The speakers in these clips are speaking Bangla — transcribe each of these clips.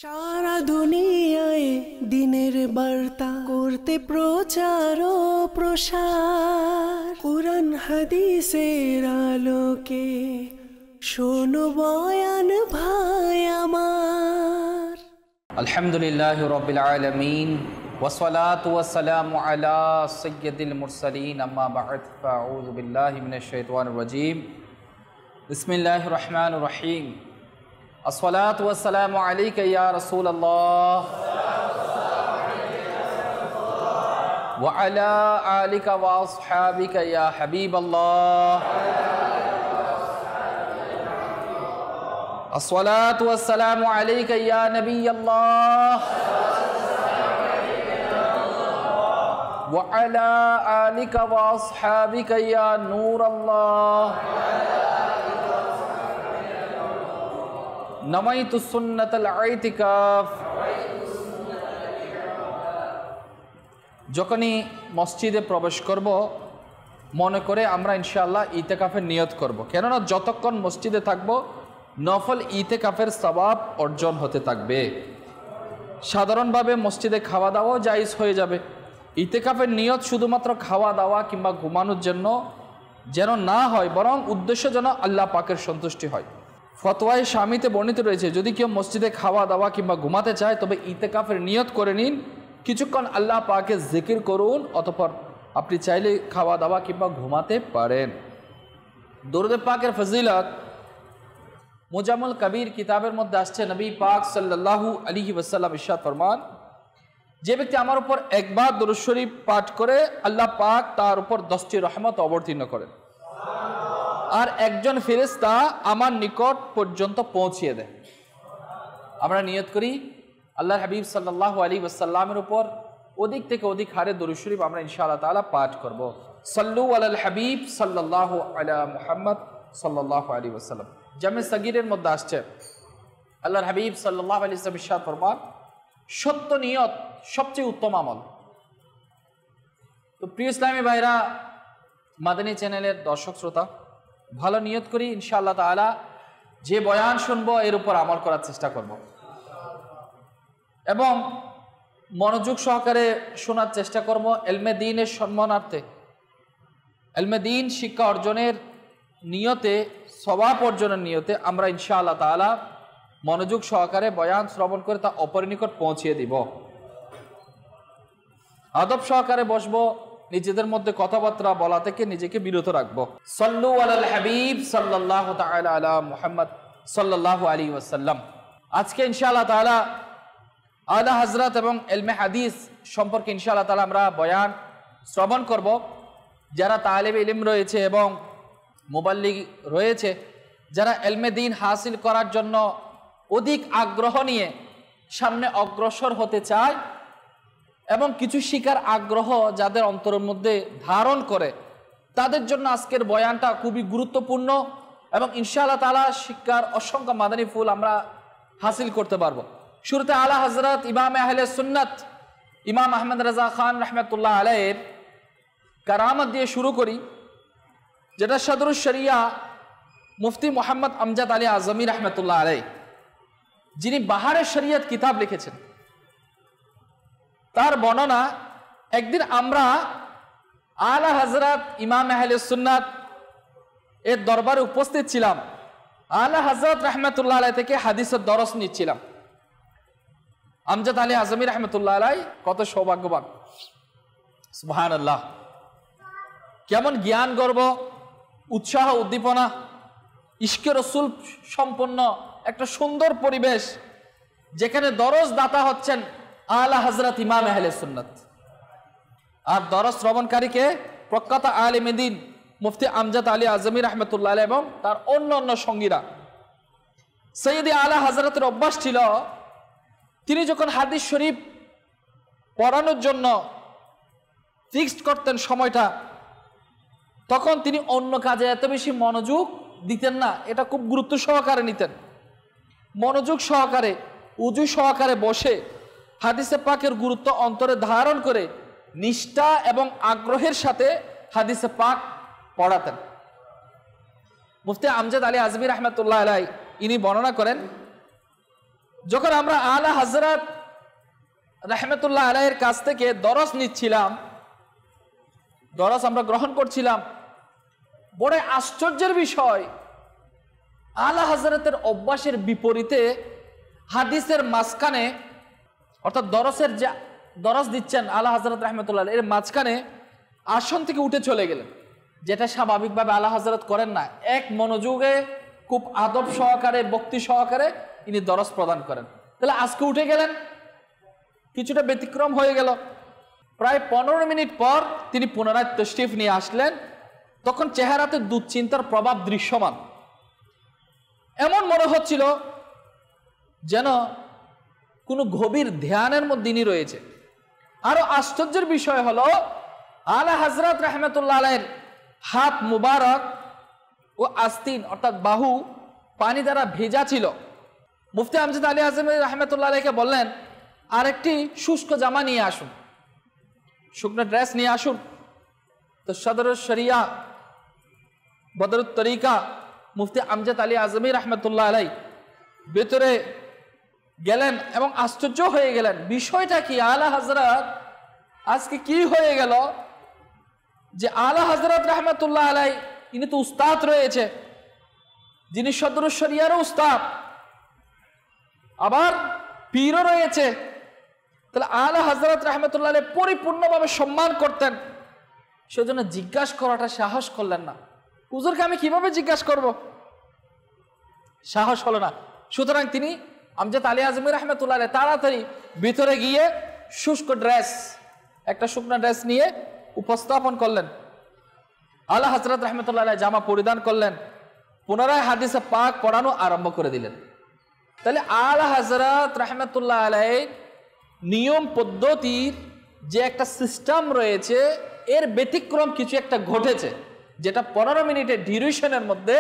সারা দুনিয়ায় দিনের বার্তা করতে প্রচার ও প্রসার, কুরআন হাদিসের আলোকে শোনো বয়ান ভাই আমার। আলহামদুলিল্লাহি রাব্বিল আলামিন ওয়াসসালাতু ওয়াসসালামু আলা সাইয়্যিদিল মুরসালিন, আম্মা বা'দ, ফাআউযু বিল্লাহি মিনাশ শাইতানির রাজীম। বিসমিল্লাহির রহমানির রহিম। আসসালাতু ওয়াসসালামু আলাইকা ইয়া রাসূলুল্লাহ ওয়া আলা আলিকা ওয়া আসহাবিকা ইয়া হাবিবাল্লাহ। আসসালাতু ওয়াসসালামু আলাইকা ইয়া নবিয়াল্লাহ ওয়া আলা আলিকা ওয়া আসহাবিকা ইয়া নূরাল্লাহ। নামাইতু সুন্নাতাল ইতিকাফ। যখনই মসজিদে প্রবেশ করব মনে করে আমরা ইনশাআল্লাহ ইতিকাফের নিয়ত করব, কেননা যতক্ষণ মসজিদে থাকব নফল ইতিকাফের সওয়াব অর্জন হতে থাকবে। সাধারণভাবে মসজিদে খাওয়া দাওয়াও জায়েজ হয়ে যাবে। ইতিকাফের নিয়ত শুধুমাত্র খাওয়া দাওয়া কিংবা ঘুমানোর জন্য যেন না হয়, বরং উদ্দেশ্য যেন আল্লাহ পাকের সন্তুষ্টি হয়। ফতোয়ায়ে শামিতে বর্ণিত রয়েছে, যদি কেউ মসজিদে খাওয়া দাওয়া কিংবা ঘুমাতে চায় তবে ইতিকাফের নিয়ত করে নিন, কিছুক্ষণ আল্লাহ পাকে জিকির করুন, অতঃপর আপনি চাইলে খাওয়া দাওয়া কিংবা ঘুমাতে পারেন। দরুদ পাকের ফজিলত মুজাম্মুল কবির কিতাবের মধ্যে আসছে, নবী পাক সাল্লাল্লাহু আলাইহি ওয়াসাল্লাম ইরশাদ ফরমান, যে ব্যক্তি আমার উপর একবার দরুদ শরীফ পাঠ করে আল্লাহ পাক তার উপর 10টি রহমত অবতীর্ণ করেন, আর একজন ফেরেশতা আমার নিকট পর্যন্ত পৌঁছিয়ে দেয়। আমরা নিয়ত করি আল্লাহর হাবিব সাল্লাল্লাহু আলাইহি ওয়াসাল্লামের উপর অধিক থেকে অধিক হারে দরুদ শরীফ আমরা ইনশাআল্লাহ তাআলা পাঠ করব। সাল্লু আলাল হাবিব সাল্লাল্লাহু আলা মুহাম্মদ সাল্লাল্লাহু আলাইহি ওয়াসাল্লাম। জামে সাগীরের মধ্যে আসছে, আল্লাহর হাবিব সাল্লাল্লাহু আলাইহি ওয়াসাল্লাম ইরশাদ ফরমান, সত্য নিয়ত সবচেয়ে উত্তম আমল। তো প্রিয় ইসলামী ভাইরা, মাদানী চ্যানেলের দর্শক শ্রোতা, ভালো নিয়ত করি ইনশাআল্লাহ তাআলা যে বয়ান শুনবো এর উপর আমল করার চেষ্টা করব এবং মনোযোগ সহকারে শোনার চেষ্টা করব। ইলমে দ্বীনের সম্মানার্থে, ইলমে দ্বীন শিক্ষা অর্জনের নিয়তে, সওয়াব অর্জনের নিয়তে আমরা ইনশাআল্লাহ তাআলা মনোযোগ সহকারে বয়ান শ্রবণ করে তা অপরের নিকট পৌঁছিয়ে দিব। আদব সহকারে বসবো, নিজেদের মধ্যে কথাবার্তা বলা থেকে নিজেকে বিরত রাখবো। সাল্লু আলাল হাবিব সাল্লাল্লাহু তাআলা আলা মুহাম্মদ সাল্লাল্লাহু আলাইহি ওয়াসাল্লাম। আজকে ইনশাআল্লাহ তাআলা আলা হযরত এবং ইলমে হাদিস সম্পর্কে ইনশাআল্লাহ তাআলা আমরা বয়ান শ্রবণ করব। যারা তালিবে ইলম রয়েছে এবং মুবাল্লিগ রয়েছে, যারা ইলমে দ্বীন হাসিল করার জন্য অধিক আগ্রহ নিয়ে সামনে অগ্রসর হতে চায় এবং কিছু শিকার আগ্রহ যাদের অন্তরের মধ্যে ধারণ করে, তাদের জন্য আজকের বয়ানটা খুবই গুরুত্বপূর্ণ এবং ইনশাআল্লাহ তাআলা শিক্ষার অসংখ্য মাদানী ফুল আমরা হাসিল করতে পারবো। শুরুতে আলা হযরত ইমাম আহলে সুন্নাত ইমাম আহমদ রাজা খান রাহমাতুল্লাহ আলাইহির কারামত দিয়ে শুরু করি, যেটা সদরুশ শরিয়া মুফতি মুহাম্মদ আমজাদ আলী আজমি রাহমাতুল্লাহ আলাইহি, যিনি বাহারে শরিয়ত কিতাব লিখেছেন, তার বর্ণনা, একদিন আমরা আলা হযরত ইমাম আহলে সুন্নাত এর দরবারে উপস্থিত ছিলাম। আলা হযরত রাহমাতুল্লাহ আলাইহি থেকে হাদিসের দরস নিচ্ছিলাম। আমজাদ আলী আজমি রাহমাতুল্লাহ আলাইহি কত সৌভাগ্যবান, সুবহানাল্লাহ। কেমন জ্ঞান গর্ব, উৎসাহ উদ্দীপনা, ইশকে রসুল সম্পন্ন একটা সুন্দর পরিবেশ, যেখানে দরস দাতা হচ্ছেন আলা হযরত ইমাম আহলে সুন্নাত, আর দরস শ্রবণকারীকে প্রখ্যাত আলেমে দ্বীন মুফতি আমজাদ আলী আজমি রাহমাতুল্লাহ আলাইহি এবং তার অন্য অন্য সঙ্গীরা। সৈয়দি আলা হযরতের অভ্যাস ছিল, তিনি যখন হাদিস শরীফ পড়ানোর জন্য ফিক্সড করতেন সময়টা, তখন তিনি অন্য কাজে এত বেশি মনোযোগ দিতেন না, এটা খুব গুরুত্ব সহকারে নিতেন। মনোযোগ সহকারে, উজু সহকারে বসে হাদিসে পাকের গুরুত্ব অন্তরে ধারণ করে নিষ্ঠা এবং আগ্রহের সাথে হাদিসে পাক পড়াতেন। মুফতি আমজাদ আলী আজমি রাহমাতুল্লাহ আলাইহি ইনি বর্ণনা করেন যখন আমরা আলা হযরত রাহমাতুল্লাহ আলাইহির কাছ থেকে দরস নিচ্ছিলাম, দরস আমরা গ্রহণ করছিলাম, বড় আশ্চর্যের বিষয়, আলা হযরতের অভ্যাসের বিপরীতে হাদিসের মাঝখানে, অর্থাৎ দরসের যে দরস দিচ্ছেন আলা হযরত রাহমাতুল্লাহ আলাইহি, এর মাঝখানে আসন থেকে উঠে চলে গেলেন, যেটা স্বাভাবিকভাবে আলা হযরত করেন না। এক মনোযোগে খুব আদব সহকারে, ভক্তি সহকারে ইনি দরস প্রদান করেন। তাহলে আজকে উঠে গেলেন, কিছুটা ব্যতিক্রম হয়ে গেল। প্রায় 15 মিনিট পর তিনি পুনরায় তশরিফ নিয়ে আসলেন। তখন চেহারাতে দুশ্চিন্তার প্রভাব দৃশ্যমান। এমন মনে হচ্ছিল যেন কোনো গভীর ধ্যানের মধ্যে ইনি রয়েছে। আরো আশ্চর্যের বিষয় হলো, আলা হযরত রাহমাতুল্লাহ আলাইহির হাত মুবারক ও আস্তিন অর্থাৎ বাহু পানি দ্বারা ভেজা ছিল। মুফতি আমজাদ আলী আজমি রাহমাতুল্লাহ আলাইহিকে বললেন, আরেকটি শুষ্ক জামা নিয়ে আসুন, শুকনো ড্রেস নিয়ে আসুন। তো সদরুশ শরিয়া বদরুত তরিকা মুফতি আমজাদ আলী আজমি রাহমাতুল্লাহ আলাইহি ভেতরে গেলেন এবং আশ্চর্য হয়ে গেলেন, বিষয়টা কি? আলা হযরত আজকে কি হয়ে গেল যে আলা হযরত রাহমাতুল্লাহ আলাইহি ইনি তো উস্তাদ রয়েছে, যিনি সদরুশ শরিয়ারও উস্তাদ, আবার পীরও রয়েছে। তাহলে আলা হযরত রাহমাতুল্লাহ আলাইহি পরিপূর্ণভাবে সম্মান করতেন। সেজন্য জিজ্ঞাসা করাটা সাহস করলেন না। হুজুরকে আমি কিভাবে জিজ্ঞাসা করব? সাহস হলো না। সুতরাং তিনি আমজাদ আলী আজমি রাহমাতুল্লাহ আলাইহি তাড়াতাড়ি ভিতরে গিয়ে শুষ্ক ড্রেস, একটা শুকনো ড্রেস নিয়ে উপস্থাপন করলেন। আলা হযরত রাহমাতুল্লাহ আলাইহি জামা পরিধান করলেন, পুনরায় হাদিসে পাক পড়ানো আরম্ভ করে দিলেন। তাহলে আলা হযরত রাহমাতুল্লাহ আলাইহি নিয়ম পদ্ধতির যে একটা সিস্টেম রয়েছে, এর ব্যতিক্রম কিছু একটা ঘটেছে, যেটা 15 মিনিটের ডিউরেশনের মধ্যে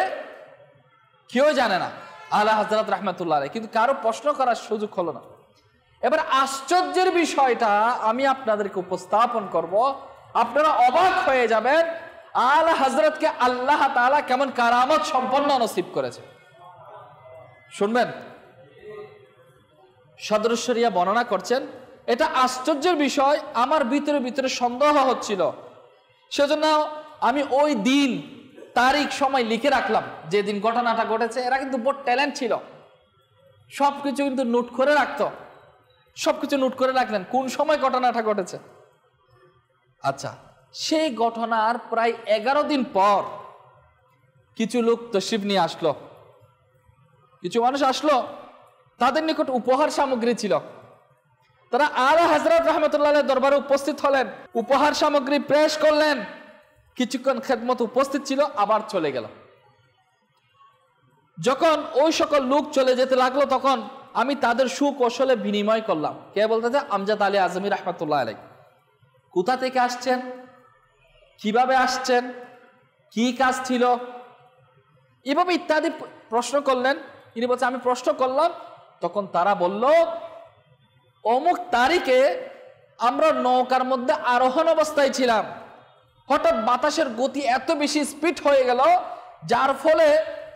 কেউ জানে না আলা হযরত রাহমাতুল্লাহ আলাইহি, কিন্তু কারো প্রশ্ন করার সুযোগ হলো না। এবার আশ্চর্যের বিষয়টা আমি আপনাদেরকে উপস্থাপন করব, আপনারা অবাক হয়ে যাবেন আলা হযরতকে আল্লাহ তাআলা কেমন কারামত সম্পন্ন নসিব করেছে। শুনবেন, সদরুশ শরিয়া বর্ণনা করছেন, এটা আশ্চর্যের বিষয়। আমার ভিতরে ভিতরে সন্দেহ হচ্ছিল, সেজন্য আমি ওই দিন তারিখ সময় লিখে রাখলাম, যেদিন ঘটনাটা ঘটেছে। এরা কিন্তু বড় ট্যালেন্ট ছিল, সবকিছু কিন্তু নোট করে রাখতো, সবকিছু নোট করে রাখলেন কোন সময় ঘটনাটা ঘটেছে। আচ্ছা, সেই ঘটনার প্রায় 11 দিন পর কিছু লোক তশরিফ নিয়ে আসলো, কিছু মানুষ আসলো, তাদের নিকট উপহার সামগ্রী ছিল। তারা আলা হযরত রাহমাতুল্লাহ আলাইহির দরবারে উপস্থিত হলেন, উপহার সামগ্রী পেশ করলেন, কিছুক্ষণ খেদমত উপস্থিত ছিল, আবার চলে গেল। যখন ওই সকল লোক চলে যেতে লাগলো, তখন আমি তাদের সুকৌশলে বিনিময় করলাম। কে বলতে? আমজাদ আলী আজমি রাহমাতুল্লাহ আলাইহি। কোথা থেকে আসছেন, কিভাবে আসছেন, কি কাজ ছিল, এভাবে ইত্যাদি প্রশ্ন করলেন। তিনি বলছে, আমি প্রশ্ন করলাম। তখন তারা বলল, অমুক তারিখে আমরা নৌকার মধ্যে আরোহণ অবস্থায় ছিলাম, হঠাৎ বাতাসের গতি এত বেশি স্পিড হয়ে গেল, যার ফলে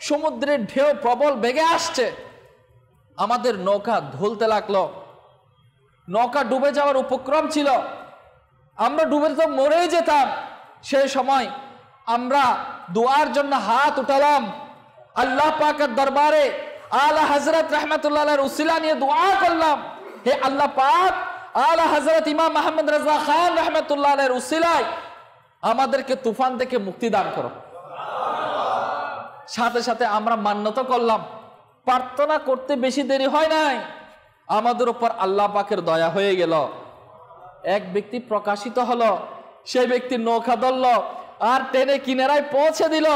সমুদ্রের ঢেউ প্রবল বেগে আসছে, আমাদের নৌকা ধুলতে লাগলো, নৌকা ডুবে যাওয়ার উপক্রম ছিল, আমরা ডুবে তো মরেই যেতাম। সেই সময় আমরা দোয়ার জন্য হাত উঠালাম, আল্লাহ পাকের দরবারে আলা হযরত রাহমাতুল্লাহ আলাইহির উসিলা নিয়ে দোয়া করলাম, হে আল্লাহ পাক, আলা হযরত ইমাম মুহাম্মদ রাজা খান রাহমাতুল্লাহ আলাইহির উসিলায় আমাদেরকে তুফান থেকে মুক্তি দান করো। সাথে সাথে আমরা মান্যত করলাম, প্রার্থনা করতে বেশি দেরি হয় নাই, আমাদের উপর আল্লাহ পাকের দয়া হয়ে গেল। এক ব্যক্তি প্রকাশিত হলো, সেই ব্যক্তি নৌকা ধরল আর টেনে কিনারায় পৌঁছে দিল।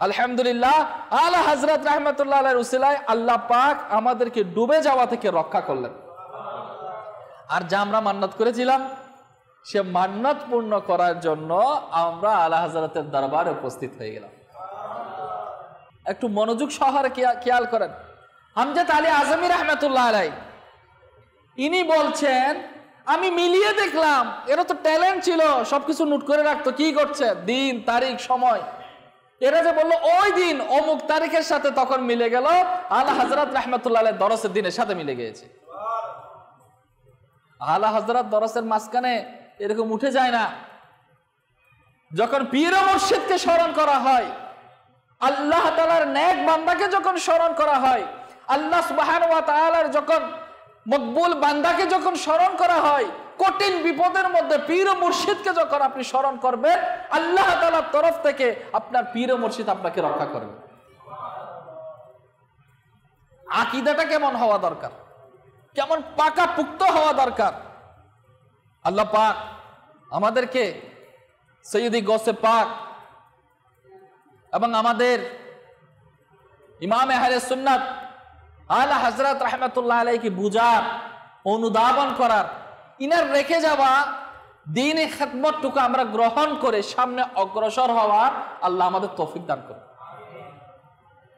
আলহামদুলিল্লাহ, আলা হযরত রাহমাতুল্লাহ আলাইহির উসিলায় আল্লাহ পাক আমাদেরকে ডুবে যাওয়া থেকে রক্ষা করলেন। আর যা আমরা মান্নত করেছিলাম, সে মান্নত পূর্ণ করার জন্য আমরা আলা হযরতের দরবারে উপস্থিত হয়ে গেলাম। একটু মনোযোগ সহকারে খেয়াল করেন। আমজাদ আলী আজমি রাহমাতুল্লাহ আলাইহি ইনি বলছেন, আমি মিলিয়ে দেখলাম, এরা তো ট্যালেন্ট ছিল, সবকিছু নোট করে রাখতো, কি করছে, দিন তারিখ সময়। এরা যে বললো ওই দিন অমুক তারিখের সাথে তখন মিলে গেল, আলা হযরত রাহমাতুল্লাহ আলাইহি দরসের দিনের সাথে মিলে গিয়েছে। আলা হযরত দরসের মাঝখানে এরকম উঠে যায় না। যখন পীর ও মুর্শিদকে স্মরণ করা হয়, আল্লাহ তাআলার নেক বান্দাকে যখন স্মরণ করা হয়, আল্লাহ সুবহানাহু ওয়া তাআলার যখন মকবুল বান্দাকে যখন স্মরণ করা হয়, কঠিন বিপদের মধ্যে পীর ও মুর্শিদকে যখন আপনি স্মরণ করবেন, আল্লাহ তাআলার তরফ থেকে আপনার পীর ও মুর্শিদ আপনাকে রক্ষা করবে। আকীদাটা কেমন হওয়া দরকার, কেমন পাকা পুক্ত হওয়া দরকার। আল্লাহ পাক আমাদেরকে সৈয়দি গৌসে পাক এবং আমাদের ইমামে আহলে সুন্নাত আলা হযরত রাহমাতুল্লাহ আলাইহি বুঝার, অনুধাবন করার, ইনার রেখে যাওয়া দ্বীনি খিদমতটুকু আমরা গ্রহণ করে সামনে অগ্রসর হওয়ার আল্লাহ আমাদের তৌফিক দান করুন।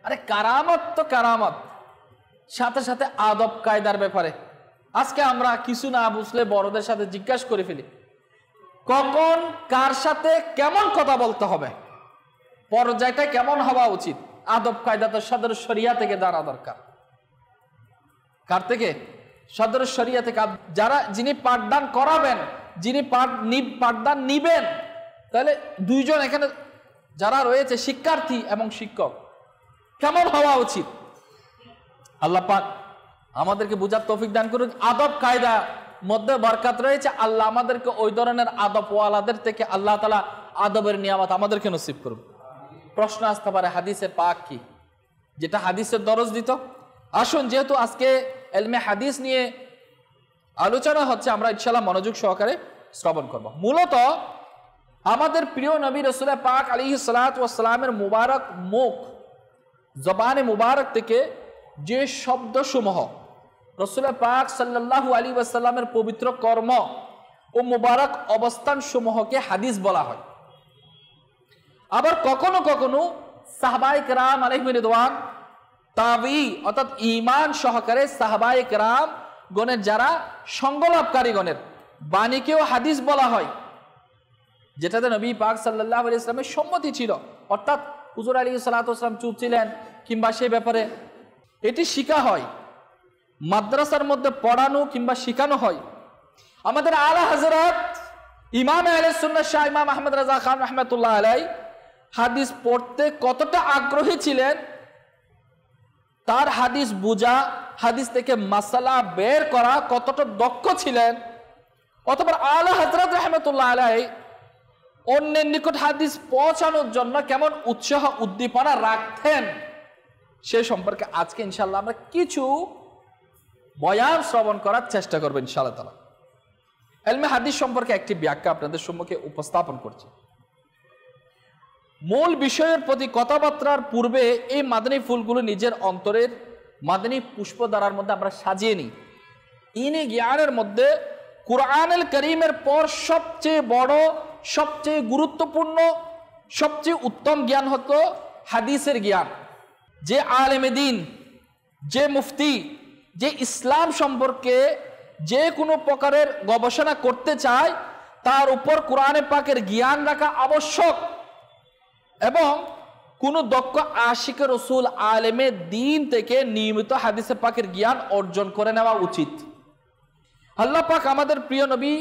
আরে কারামত তো কারামত, সাথে সাথে আদব কায়দার ব্যাপারে আজকে আমরা কিছু না বুঝলে বড়দের সাথে জিজ্ঞাসা করে ফেলি, কখন কার সাথে কেমন কথা বলতে হবে, পর্যায়টা কেমন হওয়া উচিত। আদব কায়দা তো সদর শরিয়া থেকে জানা দরকার। কার থেকে? সদর শরিয়া থেকে। যিনি পাঠদান করাবেন, যিনি পাঠদান নিবেন, তাহলে দুইজন এখানে যারা রয়েছে শিক্ষার্থী এবং শিক্ষক, কেমন হওয়া উচিত। আল্লাহ পাক আমাদেরকে বুঝার তৌফিক দান করুন। আদব কায়দা মধ্যে বরকত রয়েছে। আল্লাহ আমাদেরকে ওই ধরনের আদব ওয়ালাদের থেকে আল্লাহ তাআলা আদবের নিয়ামত আমাদেরকে নসিব করুন। প্রশ্ন আসতে পারে হাদিসে পাক কি, যেটা হাদিসের দরজ দিত। আসুন, যেহেতু আজকে ইলমে হাদিস নিয়ে আলোচনা হচ্ছে, আমরা ইনশাআল্লাহ মনোযোগ সহকারে শ্রবণ করব। মূলত আমাদের প্রিয় নবী রাসূল পাক আলাইহিস সালাতু ওয়াস সালামের মুবারক মুখ, জবানে মুবারক থেকে যে শব্দসমূহ রাসূল পাক সাল্লাল্লাহু আলাইহি ওয়াসাল্লামের পবিত্র কর্ম ও মুবারক অবস্থান সমূহকে হাদিস বলা হয়। আবার কখনো কখনো সাহাবায়ে কেরাম আলাইহিম রিদওয়ান, তাবি অর্থাৎ ঈমান সহকারে সাহাবায়ে কেরাম গণের যারা সঙ্গলাভকারী গণের বাণীকেও হাদিস বলা হয়, যেটাতে নবী পাক সাল্লাল্লাহু আলাইহি ওয়াসাল্লামের সম্মতি ছিল। অর্থাৎ হুজুর আলাইহিস সালাতু ওয়াস সালাম চুপ ছিলেন, কিংবা সেই ব্যাপারে এটি শিখা হয়, মাদ্রাসার মধ্যে পড়ানো কিংবা শিখানো হয়। আমাদের আলা হযরত ইমাম আহলে সুন্নাহ শাহ ইমাম আহমদ রাজা খান রাহমাতুল্লাহ আলাইহি হাদিস পড়তে কতটা আগ্রহী ছিলেন, তার হাদিস বুঝা, হাদিস থেকে মাসালা বের করা কতটা দক্ষ ছিলেন, অথবা আলা হযরত রাহমাতুল্লাহ আলাইহি অন্যের নিকট হাদিস পৌঁছানোর জন্য কেমন উৎসাহ উদ্দীপনা রাখতেন, সে সম্পর্কে আজকে ইনশাআল্লাহ আমরা কিছু বয়ান শ্রবণ করার চেষ্টা করবো ইনশাআল্লাহ তাআলা। ইলমে হাদিস সম্পর্কে একটি ব্যাখ্যা আপনাদের সম্মুখে উপস্থাপন করছি। মূল বিষয়ের প্রতি কথাবার্তার পূর্বে এই মাদানী ফুলগুলো নিজের অন্তরের মাদানী পুষ্পধারার মধ্যে আমরা সাজিয়ে নিই। ইনি জ্ঞানের মধ্যে কুরআনুল কারীমের পর সবচেয়ে বড়, সবচেয়ে গুরুত্বপূর্ণ, সবচেয়ে উত্তম জ্ঞান হতো হাদিসের জ্ঞান। যে আলেমে দ্বীন, যে মুফতি, যে ইসলাম সম্পর্কে যে কোনো প্রকারের গবেষণা করতে চায়, তার উপর কোরআনে পাকের জ্ঞান রাখা আবশ্যক, এবং কোনো দক্ষ আশিকে রসুল আলেমে দ্বীন থেকে নিয়মিত হাদিসে পাকের জ্ঞান অর্জন করে নেওয়া উচিত। আল্লাহ পাক আমাদের প্রিয় নবী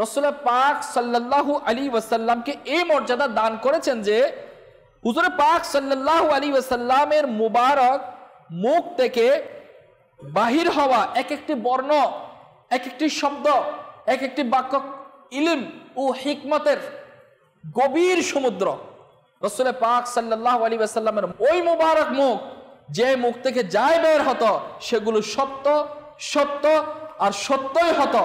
রাসূল পাক সাল্লাল্লাহু আলাইহি ওয়াসাল্লামকে এই মর্যাদা দান করেছেন যে হুজুর পাক সাল্লাল্লাহু আলাইহি ওয়াসাল্লামের মুবারক মুখ থেকে বাহির হওয়া এক একটি বর্ণ, এক একটি শব্দ, এক একটি বাক্য ইলম ও হিকমতের গভীর সমুদ্র। রাসূল পাক সাল্লাল্লাহু আলাইহি ওয়াসাল্লামের ওই মুবারক মুখ, যে মুখ থেকে যাই বের হতো সেগুলো সত্য, সত্য আর সত্যই হতো।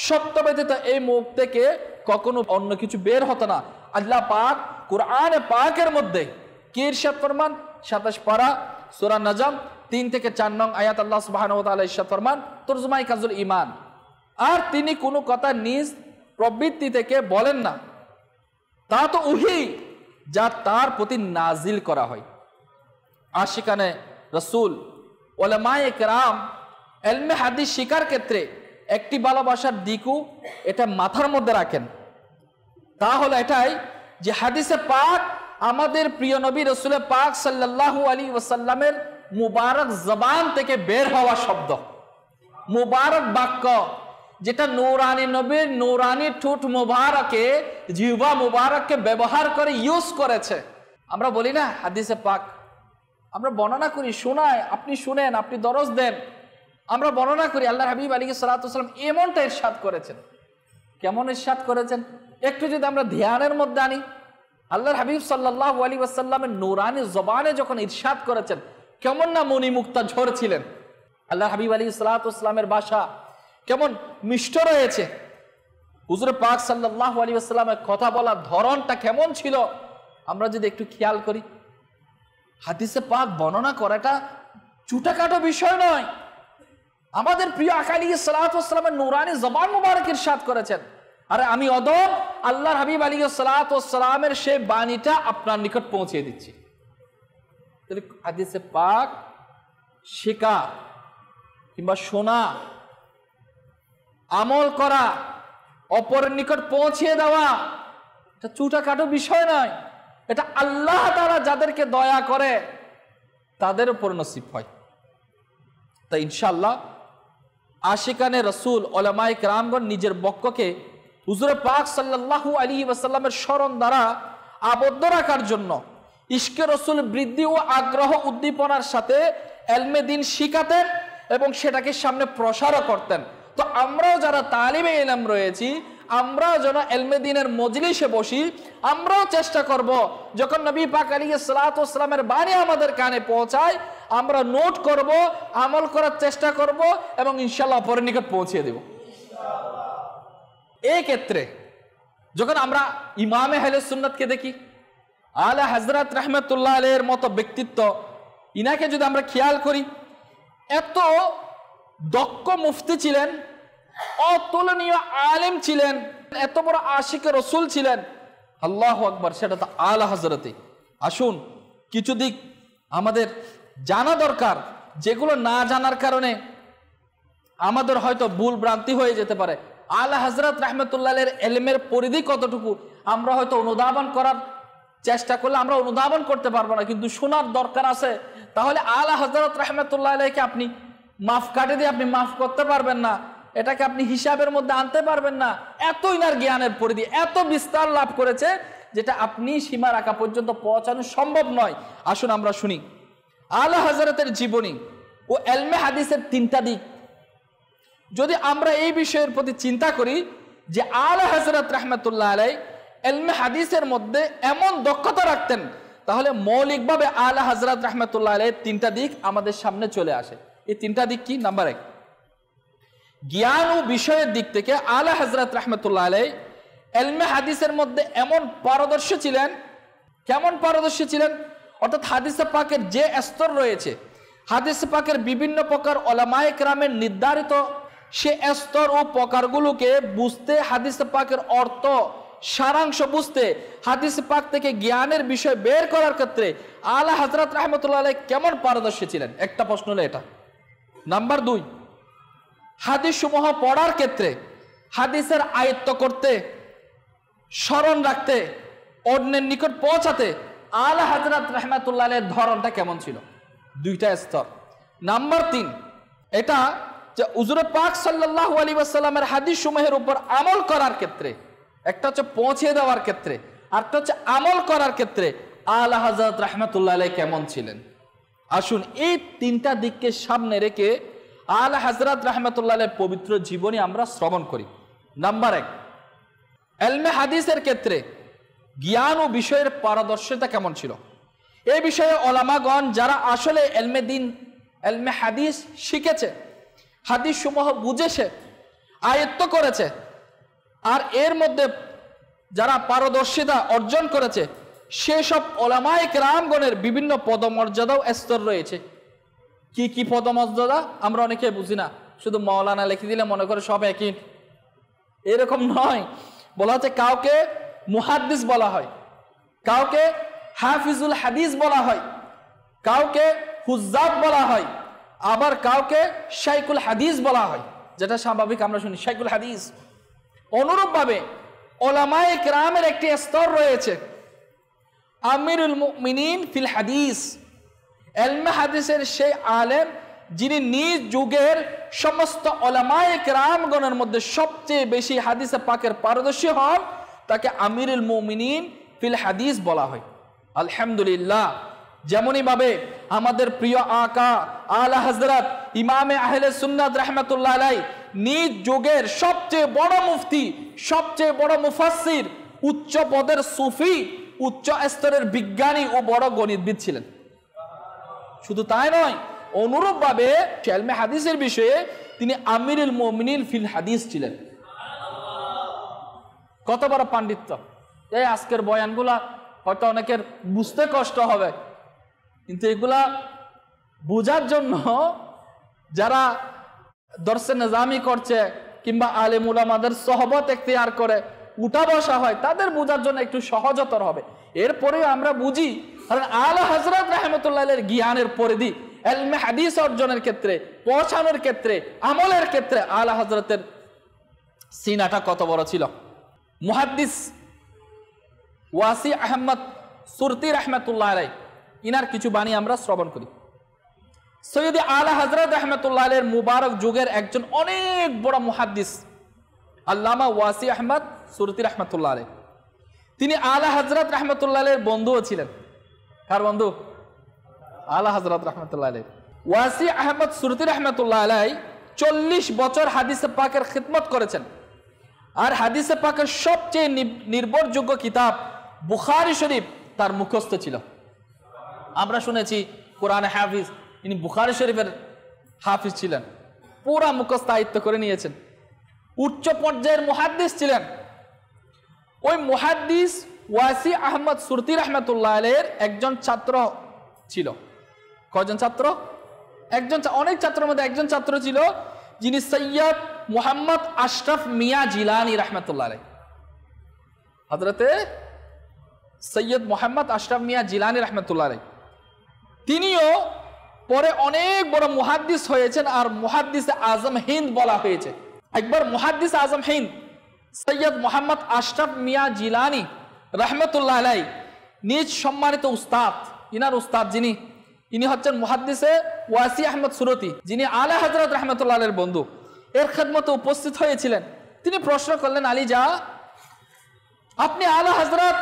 সত্য ব্যতীত এই মুখ থেকে কখনো অন্য কিছু বের হতো না। আল্লাহ পাক কুরআনে পাকের মধ্যে কি ইরশাদ ফরমান, 27 পারা সূরা নাজম 3 থেকে 4 নং আয়াত আল্লাহ সুবহানাহু ওয়া তাআলা ইরশাদ ফরমান তরজমায়ে কাজুল ঈমান। আর তিনি কোনো কথা নিজ প্রবৃত্তি থেকে বলেন না, তা তো ওহী যা তার প্রতি নাজিল করা হয়। আশিকানে রাসূল, উলামায়ে কেরাম ইলমে হাদিস শিকার ক্ষেত্রে একটি ভালোবাসার দিকও এটা মাথার মধ্যে রাখেন। তা হলো এটাই যে হাদিসে পাক আমাদের প্রিয় নবী রাসূল পাক সাল্লাল্লাহু আলাইহি ওয়াসাল্লামের মুবারক জবান থেকে বের হওয়া শব্দ, মুবারক বাক্য, যেটা নূরানী নবীর নূরানী ঠোঁট মুবারকে, জিহ্বা মুবারককে ব্যবহার করে ইউজ করেছে। আমরা বলি না হাদিসে পাক, আমরা বর্ণনা করি, শোনায়, আপনি শুনেন, আপনি দরজ দেন, আমরা বর্ণনা করি আল্লাহর হাবিব আলাইহিস সালাতু ওয়াস সালাম এমনটা ইরশাদ করেছেন। কেমন ইরশাদ করেছেন একটু যদি আমরা ধ্যানের মধ্যে আনি, আল্লাহর হাবিব সাল্লাল্লাহু আলাইহি ওয়াসাল্লামের নূরানী জবানে যখন ইরশাদ করেছেন, কেমন না মণিমুক্তা ঝরছিলেন। আল্লাহর হাবিব আলাইহিস সালাতু ওয়াস সালামের ভাষা কেমন মিষ্ট রয়েছে, হুজুর পাক সাল্লাল্লাহু আলাইহি ওয়াসাল্লামের কথা বলার ধরনটা কেমন ছিল, আমরা যদি একটু খেয়াল করি। হাদিসে পাক বর্ণনা করাটা ছোটখাটো বিষয় নয়। আমাদের প্রিয় আকা আলাইহিস সালাতু ওয়াস সালামের নূরানী জবান মুবারক ইরশাদ করেছেন, আরে আমি অদম আল্লাহর হাবিব আলাইহিস সালাতু ওয়াস সালামের সেই বাণীটা আপনার নিকট পৌঁছে দিচ্ছি। তাহলে হাদিসে পাক শেখা কিংবা শোনা, আমল করা, অপরের নিকট পৌঁছে দেওয়া, এটা ছোটখাটো বিষয় নয়। এটা আল্লাহ তাআলা যাদেরকে দয়া করে তাদের উপর নসিব হয়। তাই ইনশাআল্লাহ আশিকানে রসুল ওলামায়ে কেরামগণ নিজের বক্ষকে হুজুর পাক সাল্লাল্লাহু আলাইহি ওয়াসাল্লামের স্মরণ দ্বারা আবদ্ধ রাখার জন্য ইশকে রসুল বৃদ্ধি ও আগ্রহ উদ্দীপনার সাথে এলমে দিন শিখাতেন এবং সেটাকে সামনে প্রসারও করতেন। তো আমরাও যারা তালিবে ইলম রয়েছি, আমরাও যেন এলমে দিনের মজলিসে বসি, আমরাও চেষ্টা করব যখন নবী পাক আলাইহিস সালাতু ওয়াস সালামের বাণী আমাদের কানে পৌঁছায়, আমরা নোট করব, আমল করার চেষ্টা করব এবং ইনশাআল্লাহ অপরের নিকট পৌঁছে দেব। এই ক্ষেত্রে যখন আমরা ইমামে আহলে সুন্নাতকে দেখি, আলা হযরত রাহমাতুল্লাহ আলাইহির মতো ব্যক্তিত্ব, ইনাকে যদি আমরা খেয়াল করি, এত দক্ষ মুফতি ছিলেন, অতুলনীয় আলেম ছিলেন, এত বড় আশিক রসুল ছিলেন, আল্লাহু আকবার, সেটা তো আলা হযরতে। আসুন কিছু দিক আমাদের জানা দরকার, যেগুলো না জানার কারণে আমাদের হয়তো ভুল ভ্রান্তি হয়ে যেতে পারে। আলা হযরত রাহমাতুল্লাহ আলাইহির ইলমের পরিধি কতটুকু আমরা হয়তো অনুধাবন করার চেষ্টা করলে আমরা অনুধাবন করতে পারবো না, কিন্তু শোনার দরকার আছে। তাহলে আলা হযরত রাহমাতুল্লাহ আলাইহিকে আপনি মাফ কাটে দিয়ে আপনি মাফ করতে পারবেন না, এটাকে আপনি হিসাবের মধ্যে আনতে পারবেন না। এত ইনার জ্ঞানের পরিধি, এত বিস্তার লাভ করেছে, যেটা আপনি সীমা রাখা পর্যন্ত পৌঁছানো সম্ভব নয়। আসুন আমরা শুনি আলা হযরতের জীবনী ও ইলমে হাদিসের তিনটা দিক। যদি আমরা এই বিষয়ের প্রতি চিন্তা করি যে আলা হযরত রাহমাতুল্লাহ আলাইহি ইলমে হাদিসের মধ্যে এমন দক্ষতা রাখতেন, তাহলে মৌলিকভাবে আলা হযরত রাহমাতুল্লাহ আলাইহির তিনটা দিক আমাদের সামনে চলে আসে। এই তিনটা দিক কি? নাম্বার 1, জ্ঞান ও বিষয়ের দিক থেকে আলা হযরত রাহমাতুল্লাহ আলাইহি ইলমে হাদিসের মধ্যে এমন পারদর্শী ছিলেন। কেমন পারদর্শী ছিলেন? অর্থাৎ হাদিসে পাকের যে স্তর রয়েছে, হাদিসে পাকের বিভিন্ন প্রকার উলামায়ে কেরামের নির্ধারিত সে স্তর ও প্রকারগুলোকে বুঝতে, হাদিসে পাকের অর্থ সারাংশ বুঝতে, হাদিসে পাক থেকে জ্ঞানের বিষয় বের করার ক্ষেত্রে আলা হযরত রাহমাতুল্লাহ আলাইহি কেমন পারদর্শী ছিলেন? একটা প্রশ্ন হলো এটা। নাম্বার 2, হাদিস সমূহ পড়ার ক্ষেত্রে, হাদিসের আয়ত্ত করতে, স্মরণ রাখতে, অন্যের নিকট পৌঁছাতে আলা হযরত রাহমাতুল্লাহ আলাইহির ধরনটা কেমন ছিল? দুইটা স্তর। নাম্বার 3, এটা যে হুজুর পাক সাল্লাল্লাহু আলাইহি ওয়াসাল্লামের হাদিস সমূহের উপর আমল করার ক্ষেত্রে, একটা হচ্ছে পৌঁছে দেওয়ার ক্ষেত্রে, আরটা হচ্ছে আমল করার ক্ষেত্রে আলা হযরত রাহমাতুল্লাহ আলাইহি কেমন ছিলেন। আসুন এই তিনটা দিককে সামনে রেখে আলা হযরত রাহমাতুল্লাহ আলাইহির পবিত্র জীবনী আমরা শ্রবণ করি। নাম্বার 1, ইলমে হাদিসের ক্ষেত্রে জ্ঞান ও বিষয়ের পারদর্শিতা কেমন ছিল। এই বিষয়ে ওলামাগণ যারা আসলে ইলমে দিন, ইলমে হাদিস শিখেছে, হাদিস সমূহ বুঝেছে, আয়ত্ত করেছে, আর এর মধ্যে যারা পারদর্শিতা অর্জন করেছে, সেসব ওলামায়ে কেরামগণের বিভিন্ন পদমর্যাদাও স্তর রয়েছে। কি কি পদমর্যাদা আমরা অনেকে বুঝি না, শুধু মাওলানা লিখে দিলে মনে করে সব একই, এরকম নয়। বলা হচ্ছে কাউকে মুহাদ্দিস বলা হয়, কাউকে হাফিজুল হাদিস বলা হয়, কাউকে হুজ্জাত বলা হয়, আবার কাউকে শাইখুল হাদিস বলা হয়, যেটা স্বাভাবিক আমরা শুনি শাইখুল হাদিস। অনুরূপভাবে ওলামায়ে কেরামের একটি স্তর রয়েছে, আমিরুল মুমিনিন ফিল হাদিস, ইলমে হাদিসের সেই আলেম যিনি নিজ যুগের সমস্ত উলামায়ে কেরামগণের মধ্যে সবচেয়ে বেশি হাদিসে পাকের পারদর্শী হন, তাকে আমিরুল মুমিনিন ফিল হাদিস বলা হয়। আলহামদুলিল্লাহ, যেমনই ভাবে আমাদের প্রিয় আকা আলা হযরত ইমামে আহলে সুন্নাত রাহমাতুল্লাহ আলাইহি নিজ যুগের সবচেয়ে বড় মুফতি, সবচেয়ে বড় মুফাসসির, উচ্চ পদের সুফি, উচ্চ স্তরের বিজ্ঞানী ও বড় গণিতবিদ ছিলেন। শুধু তাই নয়, অনুরূপভাবে ইলমে হাদিসের বিষয়ে তিনি আমিরুল মুমিনিন ফিল হাদিস ছিলেন। কত বড় পাণ্ডিত্য! এই আজকের বয়ানগুলা হয়তো অনেকের বুঝতে কষ্ট হবে, কিন্তু এগুলা বোঝার জন্য যারা দর্শে নিজামি করছে কিংবা আলেম উলামাদের সোহবত এখতিয়ার করে উঠা বসা হয়, তাদের বোঝার জন্য একটু সহজতর হবে। এরপরেও আমরা বুঝি, কারণ আলা হযরত রাহমাতুল্লাহ আলাইহির জ্ঞানের পরিধি ইলমে হাদিস অর্জনের ক্ষেত্রে, পৌঁছানোর ক্ষেত্রে, আমলের ক্ষেত্রে আলা হযরতের সিনাটা কত বড় ছিল। মুহাদ্দিস ওয়াসি আহমদ সুরতি রাহমাতুল্লাহ আলাইহি, ইনার কিছু বাণী আমরা শ্রবণ করি। সৈয়দ আলা হযরত রাহমাতুল্লাহ আলাইহির মুবারক যুগের একজন অনেক বড় মুহাদ্দিস আল্লামা ওয়াসি আহমদ সুরতি রাহমাতুল্লাহ আলাইহি, তিনি আলা হযরত রাহমাতুল্লাহ আলাইহির বন্ধুও ছিলেন। কার বন্ধু? আলা হযরত রাহমাতুল্লাহ আলাইহি। ওয়াসি আহমদ সুরতি রাহমাতুল্লাহ আলাইহি 40 বছর হাদিসে পাকের খিদমত করেছেন, আর হাদিসে পাকের সবচেয়ে নির্ভরযোগ্য কিতাব বুখারী শরীফ তার মুখস্থ ছিল। আমরা শুনেছি কোরআনে হাফিজ, ইনি বুখারী শরীফের হাফিজ ছিলেন, পুরা মুখস্থ আয়ত্ত করে নিয়েছেন, উচ্চ পর্যায়ের মুহাদ্দিস ছিলেন। ওই মুহাদ্দিস ওয়াসি আহমদ সুরতি রাহমাতুল্লাহ আলাইহির একজন ছাত্র ছিল। কয়জন ছাত্র? একজন, অনেক ছাত্রের মধ্যে একজন ছাত্র ছিল যিনি সৈয়দ মুহাম্মদ আশরাফ মিয়া জিলানী রাহমাতুল্লাহ আলাইহি। হযরতে সৈয়দ মুহাম্মদ আশরাফ মিয়া জিলানী রাহমাতুল্লাহ আলাইহি, তিনিও পরে অনেক বড় মুহাদ্দিস হয়েছেন, আর মুহাদ্দিস আজম হিন্দ বলা হয়েছে। একবার মুহাদ্দিস আজম হিন্দ সৈয়দ মুহাম্মদ আশরাফ মিয়া জিলানী রাহমাতুল্লাহ আলাইহি নিজ সম্মানিত উস্তাদ, ইনার উস্তাদ যিনি, ইনি হচ্ছেন মুহাদ্দিসে ওয়াসি আহমদ সুরতি, যিনি আলা হযরত রাহমাতুল্লাহ আলাইহির বন্ধু, এর খেদমতে উপস্থিত হয়েছিলেন। তিনি প্রশ্ন করলেন, আলী যা, আপনি আলা হযরত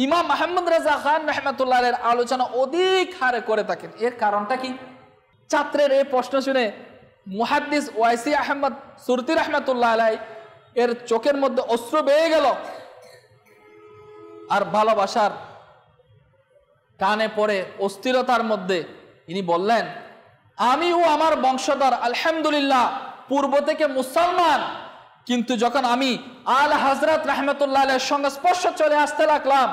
ইমাম মুহাম্মদ রাজা খান রাহমাতুল্লাহ আলাইহির আলোচনা অধিক হারে করে থাকেন, এর কারণটা কি? ছাত্রের এই প্রশ্ন শুনে মুহাদ্দিস ওয়াসি আহমদ সুরতি রাহমাতুল্লাহ আলাইহি এর চোখের মধ্যে অশ্রু বেয়ে গেল, আর ভালোবাসার টানে পড়ে অস্থিরতার মধ্যে ইনি বললেন, আমি ও আমার বংশধর আলহামদুলিল্লাহ পূর্ব থেকে মুসলমান, কিন্তু যখন আমি আলা হযরত রাহমাতুল্লাহ আলাইহির সংস্পর্শ চলে আসতে লাগলাম,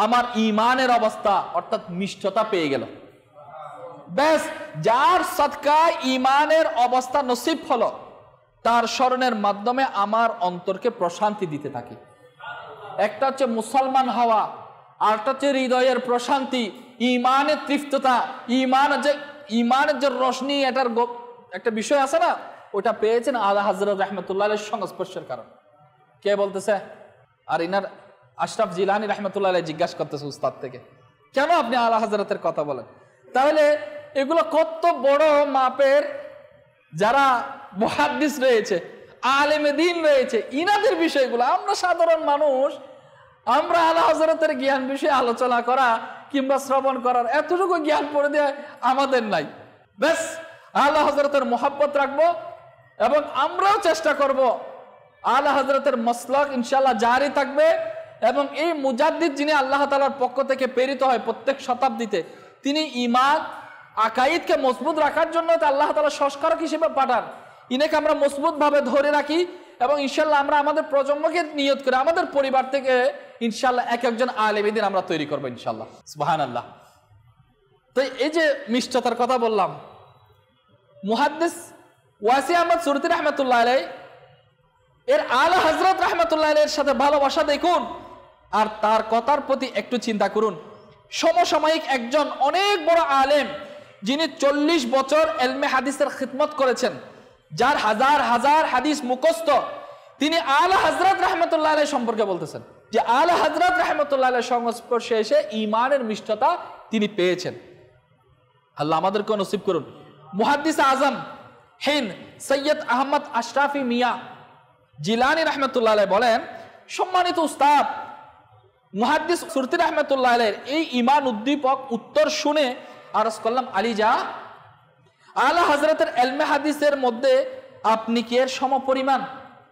আমার ঈমানের অবস্থা অর্থাৎ মিষ্টতা পেয়ে গেল। বেশ, যার সদকায় ঈমানের অবস্থা নসিব হলো, তার স্মরণের মাধ্যমে আমার অন্তরকে প্রশান্তি দিতে থাকে। একটা হচ্ছে মুসলমান হওয়া, আরেকটা হচ্ছে হৃদয়ের প্রশান্তি, ঈমানের তৃপ্ততা, ঈমানের যে রোশনি, এটার একটা বিষয় আছে না, ওটা পেয়েছেন আলা হযরত রাহমাতুল্লাহ আলাইহির সংস্পর্শের কারণ। কে বলতেছে? আর ইনার আশরাফ জিলানী রাহমাতুল্লাহ আলাইহি জিজ্ঞাসা করতেছে উস্তাদ থেকে, কেন আপনি আলা হযরতের কথা বলেন? তাহলে এগুলো কত বড় মাপের যারা মুহাদ্দিস রয়েছে, আলেমে দ্বীন রয়েছে, ইনাদের বিষয়গুলো আমরা সাধারণ মানুষ, আমরা আলা হযরতের জ্ঞান বিষয়ে আলোচনা করা কিংবা শ্রবণ করার এতটুকু জ্ঞান পড়ে দেয় আমাদের নাই। বেশ, আলা হযরতের মোহাব্বত রাখবো এবং আমরাও চেষ্টা করব আলা হযরতের মাসলাক ইনশাআল্লাহ জারি থাকবে। এবং এই মুজাদ্দিদ যিনি আল্লাহ তাআলার পক্ষ থেকে প্রেরিত হয় প্রত্যেক শতাব্দীতে, তিনি ঈমান আকাইদকে মজবুত রাখার জন্য আল্লাহ তাআলা সংস্কারক হিসেবে পাঠান। ইনাকে আমরা মজবুত ভাবে ধরে রাখি এবং ইনশাআল্লাহ আমরা আমাদের প্রজন্মকে নিয়ত করে আমাদের পরিবার থেকে ইনশাআল্লাহ এক একজন আলেম দ্বীন আমরা তৈরি করবো ইনশাআল্লাহ। সুবহানাল্লাহ। তো এই যে মিষ্টতার কথা বললাম, মুহাদ্দিস ওয়াসি আহমদ সুরতি রাহমাতুল্লাহ আলাইহি এর আলা হযরত রাহমাতুল্লাহ আলাইহির সাথে ভালোবাসা দেখুন, আর তার কথার প্রতি একটু চিন্তা করুন। সমসাময়িক একজন অনেক বড় আলেম যিনি 40 বছর ইলমে হাদিসের খিদমত করেছেন, যার হাজার হাজার হাদিস মুখস্থ, তিনি আলা হযরত রাহমাতুল্লাহ আলাইহি সম্পর্কে বলতেছেন যে আলা হযরত রাহমাতুল্লাহ আলাইহির সংস্পর্শে এসে ঈমানের মিষ্টতা তিনি পেয়েছেন। আল্লাহ আমাদেরকে নসিব করুন। মুহাদ্দিস আজম হিন্দ সৈয়দ আহমদ আশরাফি মিয়া জিলানী রাহমাতুল্লাহ আলাইহি বলেন, সম্মানিত উস্তাদ মুহাদ্দিস সুরতি রাহমাতুল্লাহ আলাইহির এই ঈমান উদ্দীপক উত্তর শুনে আরজ করলাম, আলী যা আলা হযরতের ইলমে হাদিসের মধ্যে আপনি কি এর সমপরিমাণ?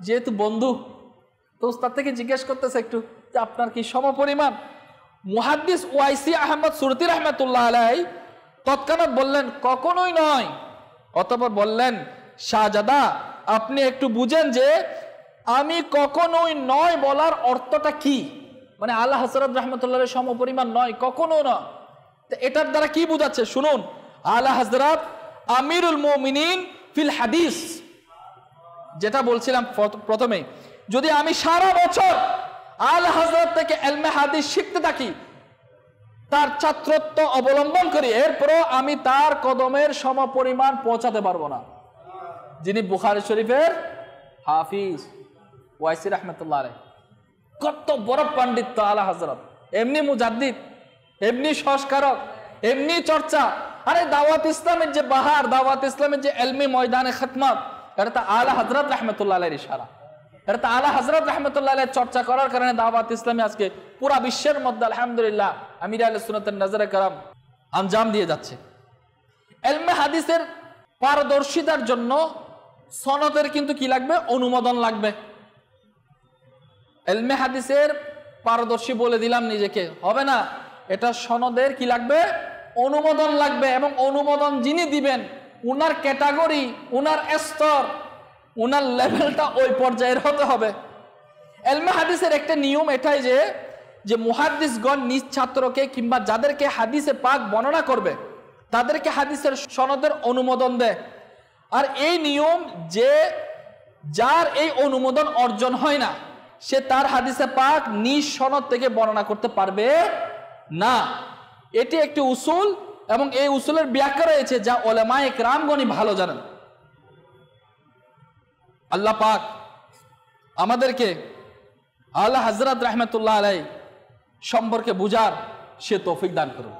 যেহেতু বন্ধু তো উস্তাদ থেকে জিজ্ঞেস করতেছে একটু যে আপনার কি সমপরিমাণ? মুহাদ্দিস ওয়াইসি আহমদ সুরতি রাহমাতুল্লাহ আলাইহি তৎক্ষণাৎ বললেন, কখনোই নয়। অতঃপর বললেন, শাহজাদা আপনি একটু বুঝেন যে আমি কখনোই নয় বলার অর্থটা কি? মানে আলা হযরত রাহমাতুল্লাহ আলাইহি সমপরিমাণ নয়, কখনো না। তো এটার দ্বারা কি বোঝাচ্ছে শুনুন। আলা হযরত আমিরুল মুমিনিন ফিল হাদিস, যেটা বলছিলাম প্রথমে, যদি আমি সারা বছর আলা হযরত থেকে ইলমে হাদিস শিখতে থাকি, তার ছাত্রত্ব অবলম্বন করি, এরপরও আমি তার কদমের সমপরিমাণ পৌঁছাতে পারবো না, যিনি বুখারী শরীফের হাফিজ ওয়াইসি রাহমাতুল্লাহ আলাইহি। কত বড় পাণ্ডিত্য আলা হযরত, এমনি মুজাদ্দিদ, এমনি সংস্কারক, এমনি চর্চা। আরে দাওয়াত ইসলামের যে বাহার, দাওয়াত ইসলামের যে ইলমি ময়দানে খিদমত, এটা তো আলা হযরত রাহমাতুল্লাহ আলাইহির ইশারা। এটা তো আলা হযরত রাহমাতুল্লাহ আলাইহি চর্চা করার কারণে দাওয়াত ইসলামী আজকে পুরা বিশ্বের মধ্যে আলহামদুলিল্লাহ আমির আহলে সুন্নাতের নজরে কারাম আঞ্জাম দিয়ে যাচ্ছে। ইলমে হাদিসের পারদর্শিতার জন্য সনদের কিন্তু কি লাগবে? অনুমোদন লাগবে। ইলমে হাদিসের পারদর্শী বলে দিলাম নিজেকে, হবে না। এটা সনদের কি লাগবে? অনুমোদন লাগবে। এবং অনুমোদন যিনি দিবেন, উনার ক্যাটাগরি, উনার স্তর, উনার লেভেলটা ওই পর্যায়ের হতে হবে। ইলমে হাদিসের একটা নিয়ম এটাই যে মুহাদ্দিসগণ নিজ ছাত্রকে কিংবা যাদেরকে হাদিসে পাক বর্ণনা করবে তাদেরকে হাদিসের সনদের অনুমোদন দেয়। আর এই নিয়ম যে যার এই অনুমোদন অর্জন হয় না, সে তার হাদিসে পাক নিজ সনদ থেকে বর্ণনা করতে পারবে না। এটি একটি উসুল এবং এই উসুলের ব্যাখ্যা রয়েছে যা উলামায়ে কেরামগণই ভালো জানেন। আল্লাহ পাক আমাদেরকে আলা হযরত রাহমাতুল্লাহ আলাইহি সম্পর্কে বুঝার সে তৌফিক দান করুন।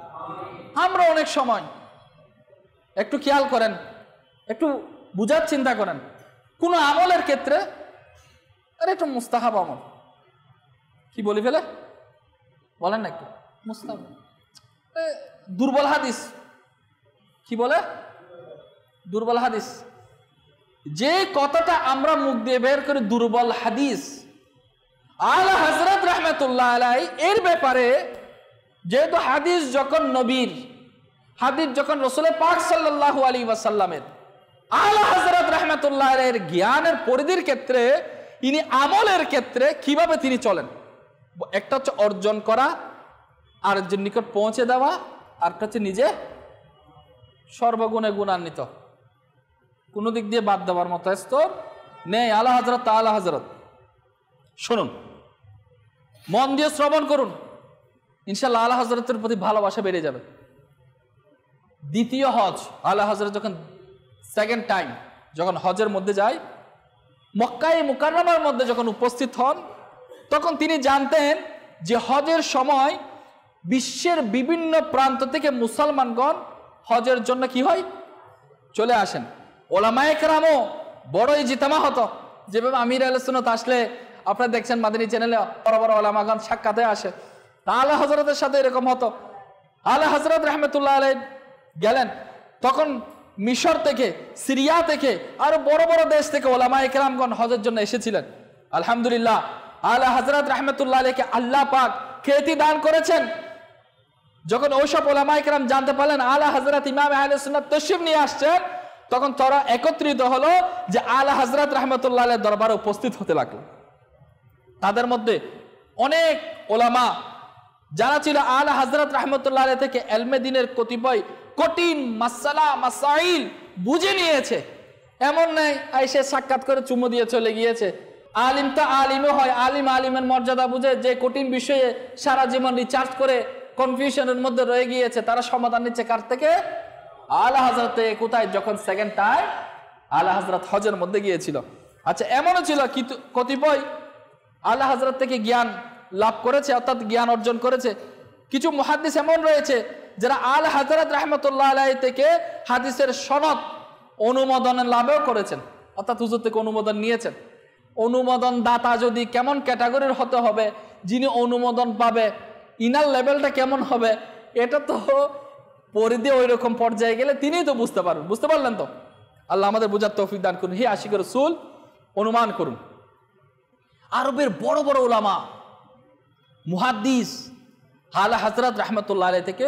আমরা অনেক সময় একটু খেয়াল করেন, একটু বুঝার চিন্তা করেন, কোন আমলের ক্ষেত্রে আরে একটু মুস্তাহাব আমল কি বলি ফেলে বলেন না, একটু মুস্তাহাব, দুর্বল হাদিস কি বলে, দুর্বল হাদিস। যে কথাটা আমরা মুখ দিয়ে বের করি দুর্বল হাদিস, আলা হযরত রাহমাতুল্লাহ আলাইহি এর ব্যাপারে, যেহেতু হাদিস যখন নবীর, হাদিস যখন রাসূল পাক সাল্লাল্লাহু আলাইহি ওয়াসাল্লামের, আলা হযরত রাহমাতুল্লাহ আলাইহির জ্ঞানের পরিধির ক্ষেত্রে, ইনি আমলের ক্ষেত্রে কিভাবে তিনি চলেন, একটা হচ্ছে অর্জন করা, আরেকজন নিকট পৌঁছে দেওয়া, আরেকটা হচ্ছে নিজে সর্বগুণে গুণান্বিত, কোনো দিক দিয়ে বাদ দেওয়ার মতো স্তর নেই। আলা হযরত আলা হযরত শুনুন, মন দিয়ে শ্রবণ করুন, ইনশাআল্লাহ আলা হযরতের প্রতি ভালোবাসা বেড়ে যাবে। দ্বিতীয় হজ, আলা হযরত যখন সেকেন্ড টাইম যখন হজের মধ্যে যায়, মক্কায়ে মুকাররমার মধ্যে যখন উপস্থিত হন, তখন তিনি জানতেন যে হজের সময় বিশ্বের বিভিন্ন প্রান্ত থেকে মুসলমানগণ হজের জন্য কি হয়, চলে আসেন। ওলামায়ে কেরামও বড় ইজতিমা হতো, যেভাবে আমির আহলে সুন্নাত আসলে আপনারা দেখছেন মাদানী চ্যানেলে বড় বড় ওলামাগণ সাক্ষাতে আসে, তা আলা হযরতের সাথে এরকম হতো। আলা হযরত রাহমাতুল্লাহ আলাইহি গেলেন, তখন মিশর থেকে, সিরিয়া থেকে, আরো বড় বড় দেশ থেকে ওলামায়ে কেরামগণ হজের জন্য এসেছিলেন। আলহামদুলিল্লাহ আলা হযরত রাহমাতুল্লাহ আলাইহিকে আল্লাহ পাক খ্যাতি দান করেছেন। যখন ওইসব ওলামায়ে কেরাম জানতে পারলেন আলা হযরত ইমাম আহলে সুন্নাত তাশরীফ নিয়ে আসছেন, তখন তারা একত্রিত হলো যে আলা হযরত রাহমাতুল্লাহ আলাইহির দরবারে উপস্থিত হতে লাগলো। তাদের মধ্যে অনেক ওলামা যারা ছিল আলা হযরত রাহমাতুল্লাহ আলাইহি থেকে ইলমে দ্বীনের কতিপয় কঠিন মাসআলা মাসাইল বুঝে নিয়েছে। এমন নাই আইসে সাক্ষাৎ করে চুমু দিয়ে চলে গিয়েছে। আলিম তো আলিমও হয়, আলিম আলিমের মর্যাদা বুঝে, যে কঠিন বিষয়ে সারা জীবন রিসার্চ করে কনফিউশনের মধ্যে রয়ে গিয়েছে, তারা সমাধান নিচ্ছে কার থেকে? আলা হযরত। কোথায়? যখন সেকেন্ড টাইম আলা হযরত হজের মধ্যে গিয়েছিল। আচ্ছা, এমনও ছিল কতিপয় আলা হযরত থেকে জ্ঞান লাভ করেছে, অর্থাৎ জ্ঞান অর্জন করেছে। কিছু মুহাদ্দিস এমন রয়েছে যারা আল হযরত রাহমাতুল্লাহ আলাইহি থেকে হাদিসের সনদ অনুমোদন লাভও করেছেন, অর্থাৎ হুজুর থেকে অনুমোদন নিয়েছেন। অনুমোদন দাতা যদি কেমন ক্যাটাগরির হতে হবে, যিনি অনুমোদন পাবে ইনার লেভেলটা কেমন হবে, এটা তো পরিধি ওই রকম পর্যায়ে গেলে তিনিই তো বুঝতে পারবেন। বুঝতে পারলেন তো? আল্লাহ আমাদের বোঝার তৌফিক দান করুন। হে আশিক রাসূল, অনুমান করুন আরবের বড় বড় উলামা মুহাদ্দিস আলা হযরত রাহমাতুল্লাহ আলাইহি থেকে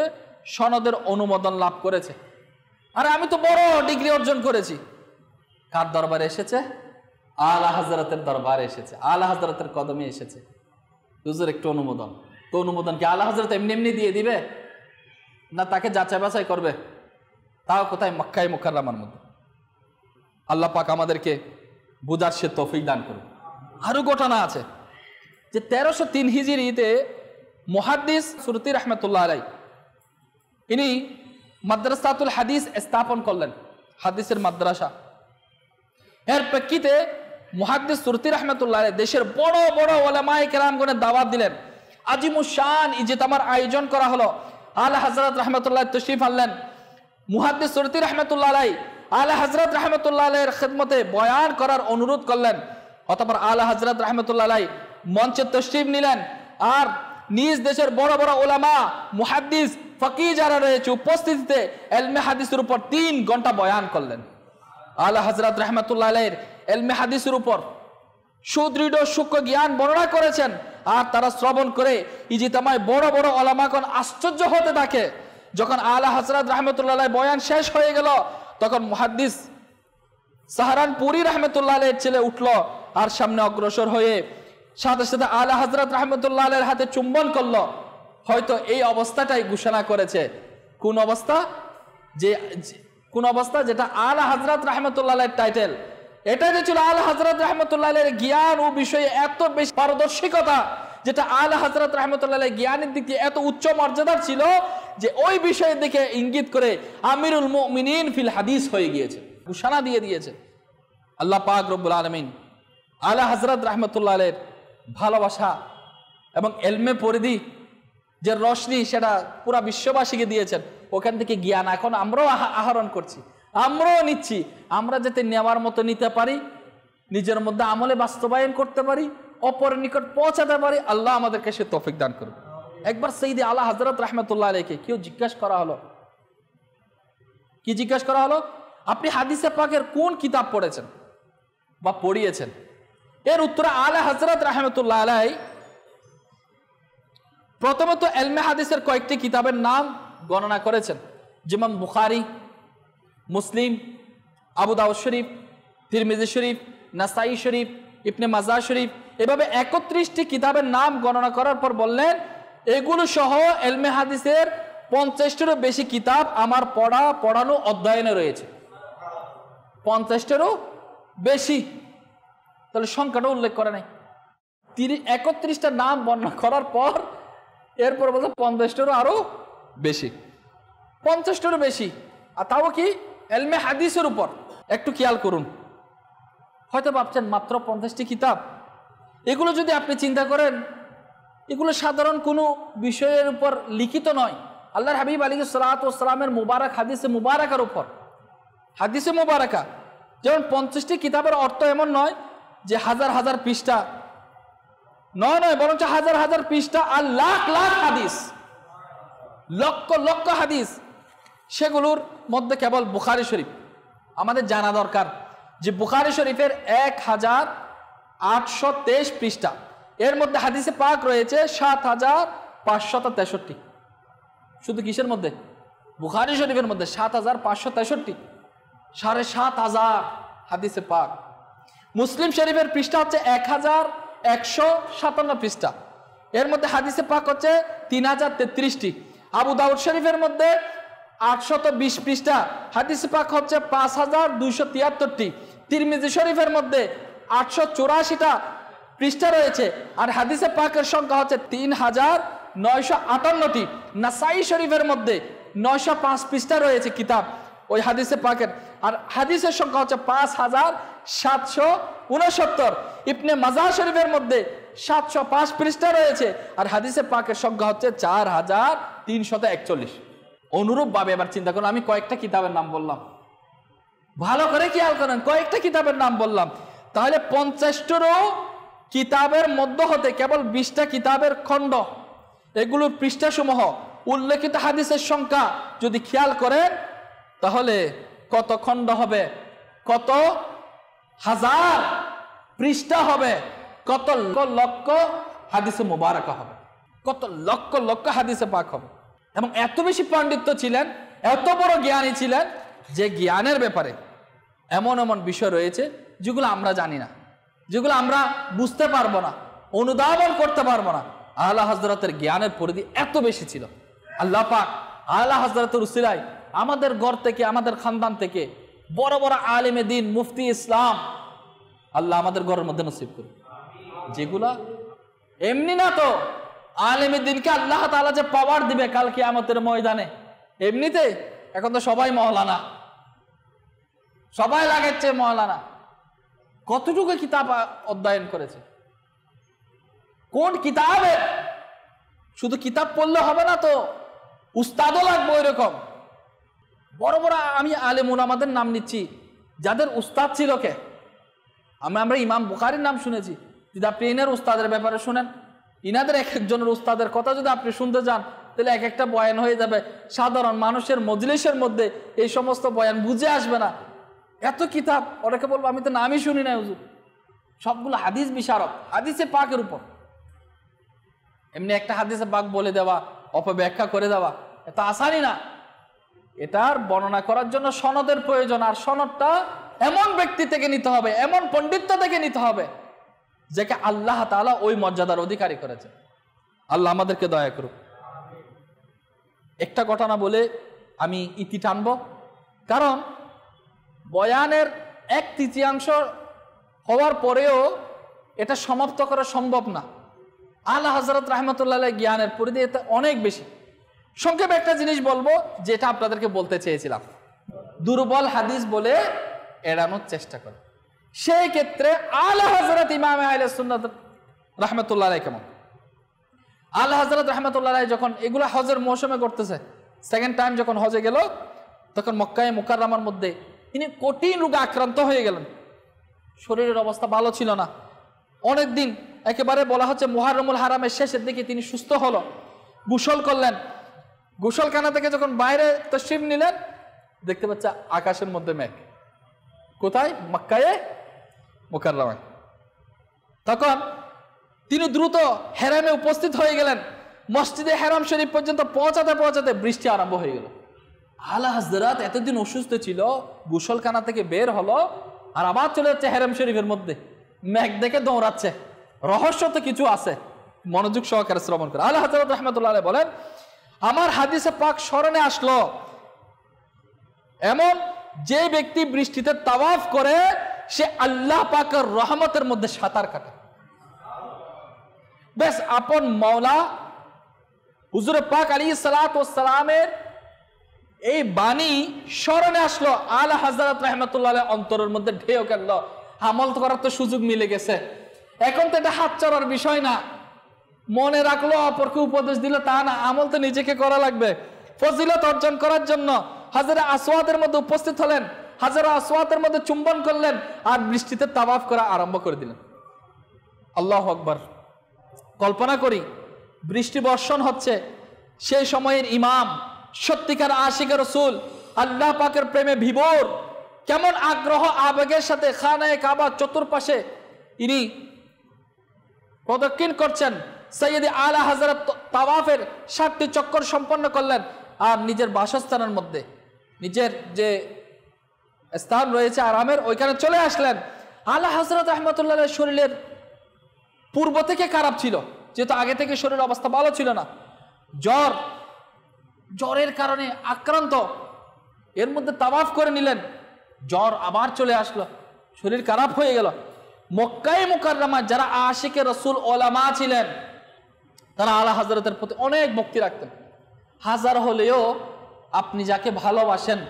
সনদের অনুমোদন লাভ করেছে। আরে আমি তো বড় ডিগ্রি অর্জন করেছি। কার দরবারে এসেছে? আলা হযরতের দরবারে এসেছে, আলা হযরতের কদমে এসেছে। হুজুর একটু অনুমোদন। তো অনুমোদন কি আলা হযরত এমনি এমনি দিয়ে দিবে, না তাকে যাচাই বাছাই করবে? তাও কোথায়? মক্কায় মুকাররমার মধ্যে। আল্লাহ পাক আমাদেরকে বুঝার সে তৌফিক দান করুন। আরো ঘটনা আছে যে 1303 হিজরিতে মুহাদ্দিস সুরতি রাহমাতুল্লাহ আলাইহি ইনি মাদ্রাসাতুল হাদিস স্থাপন করলেন, হাদিসের মাদ্রাসা। এর প্রেক্ষিতে মুহাদ্দিস সুরতি রাহমাতুল্লাহ আলাইহি দেশের বড় বড় উলামায়ে কেরামগণের দাওয়াত দিলেন। আজিমুশ শান ইজতিমার আয়োজন করা হলো। আলা হযরত রাহমাতুল্লাহ তশরিফ আনলেন। মুহাদ্দিস সুরতি রাহমাতুল্লাহ আলাইহি আলা হযরত রাহমাতুল্লাহ আলাইহির খিদমতে বয়ান করার অনুরোধ করলেন। অতঃপর আলা হযরত রাহমাতুল্লাহ আলাইহি মঞ্চে তশরিফ নিলেন আর নিজ দেশের বড় বড় উলামা মুহাদ্দিস ফকিহ যারা রয়েছে উপস্থিতিতে ইলমে হাদিসের উপর 3 ঘন্টা বয়ান করলেন। আলা হযরত রাহমাতুল্লাহ আলাইহির ইলমে হাদিসের উপর সুদৃঢ় সূক্ষ্ম জ্ঞান বর্ণনা করেছেন। আর তারা শ্রবণ করে ইজতিমায় বড় বড় উলামাগণ আশ্চর্য হতে থাকে। যখন আলা হযরত রাহমাতুল্লাহ আলাইহি বয়ান শেষ হয়ে গেল, তখন মুহাদ্দিস সাহারানপুরি রাহমাতুল্লাহ আলাইহির ছেলে উঠল আর সামনে অগ্রসর হয়ে সাথে সাথে আলা হযরত রাহমাতুল্লাহ আলাইহির হাতে চুম্বন করলো। হয়তো এই অবস্থাটাই ঘোষণা করেছে। কোন অবস্থা? কোন অবস্থা? যেটা আলা হযরত রাহমাতুল্লাহ আলাইহির টাইটেল। এটা যে ছিল আলা হযরত রাহমাতুল্লাহ আলাইহির জ্ঞান ও বিষয়ে এত বেশি পারদর্শিকতা, যেটা আলা হযরত রাহমাতুল্লাহ আলাইহির জ্ঞানের দিক দিয়ে এত উচ্চ মর্যাদার ছিল যে ওই বিষয়ের দিকে ইঙ্গিত করে আমিরুল মুমিনিন ফিল হাদিস হয়ে গিয়েছে, ঘোষণা দিয়ে দিয়েছে। আল্লাহ পাক রব্বুল আলামিন আলা হযরত রাহমাতুল্লাহ আলাইহির ভালোবাসা এবং ইলমে পরিধি যে রশনি, সেটা পুরা বিশ্ববাসীকে দিয়েছেন। ওখান থেকে জ্ঞান এখন আমরাও আহরণ করছি, আমরাও নিচ্ছি। আমরা যাতে নেওয়ার মতো নিতে পারি, নিজের মধ্যে আমলে বাস্তবায়ন করতে পারি, অপরের নিকট পৌঁছাতে পারি, আল্লাহ আমাদেরকে সে তৌফিক দান করুন। একবার সাইয়্যিদ আলা হযরত রাহমাতুল্লাহ আলাইহিকে কেউ জিজ্ঞাসা করা হলো, কি জিজ্ঞাসা করা হলো? আপনি হাদিসে পাকের কোন কিতাব পড়েছেন বা পড়িয়েছেন? এর উত্তরে আলা হযরত রাহমাতুল্লাহ আলাইহি প্রথমত ইলমে হাদিসের কয়েকটি কিতাবের নাম গণনা করেছেন, যেমন বুখারী, মুসলিম, আবু দাউদ শরীফ, তিরমিজি শরীফ, নাসাই শরীফ, ইবনে মাজাহ শরীফ। এভাবে 31টি কিতাবের নাম গণনা করার পর বললেন, এগুলো সহ ইলমে হাদিসের 50টারও বেশি কিতাব আমার পড়ানো অধ্যয়নে রয়েছে। 50টারও বেশি, তাহলে সংখ্যাটা উল্লেখ করে নাই। 31টা নাম বর্ণনা করার পর এরপর বলছে 50টারও আরো বেশি, 50টারও বেশি। আর তাও কি ইলমে হাদিসের উপর। একটু খেয়াল করুন, হয়তো ভাবছেন মাত্র 50টি কিতাব। এগুলো যদি আপনি চিন্তা করেন, এগুলো সাধারণ কোনো বিষয়ের উপর লিখিত নয়। আল্লাহর হাবিব আলাইহিস সালাতু ওয়াস সালামের মুবারক হাদিসে মুবারাকার উপর। হাদিসে মুবারাকা যেমন 50টি কিতাবের অর্থ এমন নয় যে হাজার হাজার পৃষ্ঠা, নয়, বরঞ্চ হাজার হাজার পৃষ্ঠা আর লাখ লাখ হাদিস, লক্ষ লক্ষ হাদিস। সেগুলোর মধ্যে কেবল বুখারী শরীফ আমাদের জানা দরকার যে বুখারী শরীফের 1823 পৃষ্ঠা, এর মধ্যে হাদিসে পাক রয়েছে 7563। শুধু কিসের মধ্যে? বুখারী শরীফের মধ্যে 7563, 7500 হাদিসে পাক। মুসলিম শরীফের পৃষ্ঠা হচ্ছে 1157 পৃষ্ঠা, এর মধ্যে হাদিসে পাক হচ্ছে 3033টি। আবু দাউদ শরীফের মধ্যে 820 পৃষ্ঠা, হাদিসে পাক হচ্ছে 5273টি। তিরমিজি শরীফের মধ্যে 884টা পৃষ্ঠা রয়েছে আর হাদিসে পাকের সংখ্যা হচ্ছে 3958টি। নাসাই শরীফের মধ্যে 905 পৃষ্ঠা রয়েছে কিতাব ওই হাদিসে পাকের, আর হাদিসের সংখ্যা হচ্ছে 5769। ইবনে মাজাহ শরীফের মধ্যে 705 পৃষ্ঠা রয়েছে, আর হাদিসে পাকের সংখ্যা হচ্ছে 4341। অনুরূপ ভাবে এবার চিন্তা করুন, আমি কয়েকটা কিতাবের নাম বললাম, ভালো করে খেয়াল করেন, কয়েকটা কিতাবের নাম বললাম, তাহলে 50টারও কিতাবের মধ্যে হতে কেবল 20টা কিতাবের খণ্ড, এগুলোর পৃষ্ঠাসমূহ উল্লেখিত হাদিসের সংখ্যা যদি খেয়াল করেন, তাহলে কত খণ্ড হবে, কত হাজার পৃষ্ঠা হবে, কত লক্ষ হাদিসে মুবারাকা হবে, কত লক্ষ লক্ষ হাদিসে পাক হবে। এবং এত বেশি পাণ্ডিত্য ছিলেন, এত বড় জ্ঞানী ছিলেন, যে জ্ঞানের ব্যাপারে এমন এমন বিষয় রয়েছে যেগুলো আমরা জানি না, যেগুলো আমরা বুঝতে পারবো না, অনুধাবন করতে পারবো না। আলা হযরতের জ্ঞানের পরিধি এত বেশি ছিল। আল্লাহ পাক আলা হযরতের উসিলায় আমাদের ঘর থেকে, আমাদের খানদান থেকে বড় বড় আলেমে দ্বীন, মুফতি ইসলাম আল্লাহ আমাদের ঘরের মধ্যে নসিব করে, যেগুলা এমনি না তো আলেমে দ্বীনকে আল্লাহ তাআলা যে পাওয়ার দিবে কাল কিয়ামতের ময়দানে, এমনিতে এখন তো সবাই মওলানা, সবাই লাগাচ্ছে মওলানা। কতটুকু কিতাব অধ্যয়ন করেছে, কোন কিতাবে, শুধু কিতাব পড়লে হবে না তো, উস্তাদও লাগবে ওইরকম বড় বড়। আমি আলেম উলামাদের নাম নিচ্ছি যাদের উস্তাদ ছিল কে, আমরা ইমাম বুখারীর নাম শুনেছি, যদি আপনি ইনার উস্তাদের ব্যাপারে শুনেন, ইনাদের এক একজনের উস্তাদের কথা যদি আপনি শুনতে যান, তাহলে এক একটা বয়ান হয়ে যাবে, সাধারণ মানুষের মজলিসের মধ্যে এই সমস্ত বয়ান বুঝে আসবে না। এত কিতাব, অনেকে বলবো আমি তো নামই শুনি না হুজুর, সবগুলো হাদিস বিশারদ, হাদিসে পাকের উপর। এমনি একটা হাদিসে পাক বলে দেওয়া, অপব্যাখ্যা করে দেওয়া এত আসানি না। এটার বর্ণনা করার জন্য সনদের প্রয়োজন, আর সনদটা এমন ব্যক্তি থেকে নিতে হবে, এমন পণ্ডিত্য থেকে নিতে হবে, যাকে আল্লাহ তাআলা ওই মর্যাদার অধিকারী করেছে। আল্লাহ আমাদেরকে দয়া করুক। একটা ঘটনা বলে আমি ইতি টানব, কারণ বয়ানের 1/3 হওয়ার পরেও এটা সমাপ্ত করা সম্ভব না। আলা হযরত রাহমাতুল্লাহ আলাইহি জ্ঞানের পরিধি এটা অনেক বেশি। সংক্ষেপে একটা জিনিস বলবো, যেটা আপনাদেরকে বলতে চেয়েছিলাম, দুর্বল হাদিস বলে এড়ানোর চেষ্টা করে। সেই ক্ষেত্রে আলা হযরত ইমাম আহলে সুন্নাত রাহমাতুল্লাহ আলাইহি কেমন, আলা হযরত রাহমাতুল্লাহ আলাইহি যখন এগুলো হজের মৌসুমে করতেছে, সেকেন্ড টাইম যখন হজে গেল, তখন মক্কায়ে মুকাররমার মধ্যে তিনি কঠিন রোগে আক্রান্ত হয়ে গেলেন। শরীরের অবস্থা ভালো ছিল না, অনেক দিন একেবারে বলা হচ্ছে মুহাররমুল হারামের শেষের দিকে তিনি সুস্থ হলো, গোসল করলেন। গোসলখানা থেকে যখন বাইরে তশরিফ নিলেন, দেখতে পাচ্ছে আকাশের মধ্যে মেঘ। কোথায়? মক্কায়ে মুকাররমায়। তখন তিনি দ্রুত হেরামে উপস্থিত হয়ে গেলেন। মসজিদে হেরাম শরীফ পর্যন্ত পৌঁছাতে পৌঁছাতে বৃষ্টি আরম্ভ হয়ে গেল। আলা হযরত এতদিন অসুস্থ ছিল, গোসলখানা থেকে বের হলো, আর আবার চলে যাচ্ছে হেরাম শরীফের মধ্যে, মেঘ দেখে দৌড়াচ্ছে। রহস্য তো কিছু আছে, মনোযোগ সহকারে শ্রবণ করে। আলা হযরত রাহমাতুল্লাহ আলাইহি বলেন, আমার হাদিসে পাক স্মরণে আসলো এমন যে ব্যক্তি বৃষ্টিতে তাওয়াফ করে, সে আল্লাহ পাকের রহমতের মধ্যে সাঁতার কাটে। বেশ আপন মাওলা হুজুর পাক আলাইহিস সালাতু ওয়াস সালামের এই বাণী স্মরণে আসলো। আলা হযরত রাহমাতুল্লাহ আলাইহি অন্তরের মধ্যে ঢেউ গেল। আমল করার তো সুযোগ মিলে গেছে, এখন তো এটা হাত চড়ার বিষয় না। মনে রাখলো, অপরকে উপদেশ দিল তা না, আমল তো নিজেকে করা লাগবে। ফজিলত অর্জন করার জন্য হাজরে আসওয়াদের মধ্যে উপস্থিত হলেন, হাজরে আসওয়াদের মধ্যে চুম্বন করলেন, আর বৃষ্টিতে তাওয়াফ করা আরম্ভ করে দিলেন। আল্লাহু আকবার। কল্পনা করি বৃষ্টি বর্ষণ হচ্ছে, সেই সময়ের ইমাম, সত্যিকার আশিকে রাসূল, আল্লাহ পাকের প্রেমে বিভোর, কেমন আগ্রহ আবেগের সাথে খানায়ে কাবা চতুর্পাশে ইনি প্রদক্ষিণ করছেন। সৈয়দ আলা হযরত তাওয়াফের 7টি চক্কর সম্পন্ন করলেন, আর নিজের বাসস্থানের মধ্যে, নিজের যে স্থান রয়েছে আরামের, ওইখানে চলে আসলেন। আলা হযরত রাহমাতুল্লাহ আলাইহি শরীরের পূর্ব থেকে খারাপ ছিল, যেহেতু আগে থেকে শরীরের অবস্থা ভালো ছিল না, জ্বরের কারণে আক্রান্ত। এর মধ্যে তাওয়াফ করে নিলেন, জ্বর আবার চলে আসলো, শরীর খারাপ হয়ে গেল। মক্কায়ে মুকাররমায় যারা আশিকে রাসূল ওলামা ছিলেন, তারা আলা হযরতের প্রতি অনেক ভক্তি রাখতেন। হাজার হলেও আপনি যাকে ভালোবাসেন,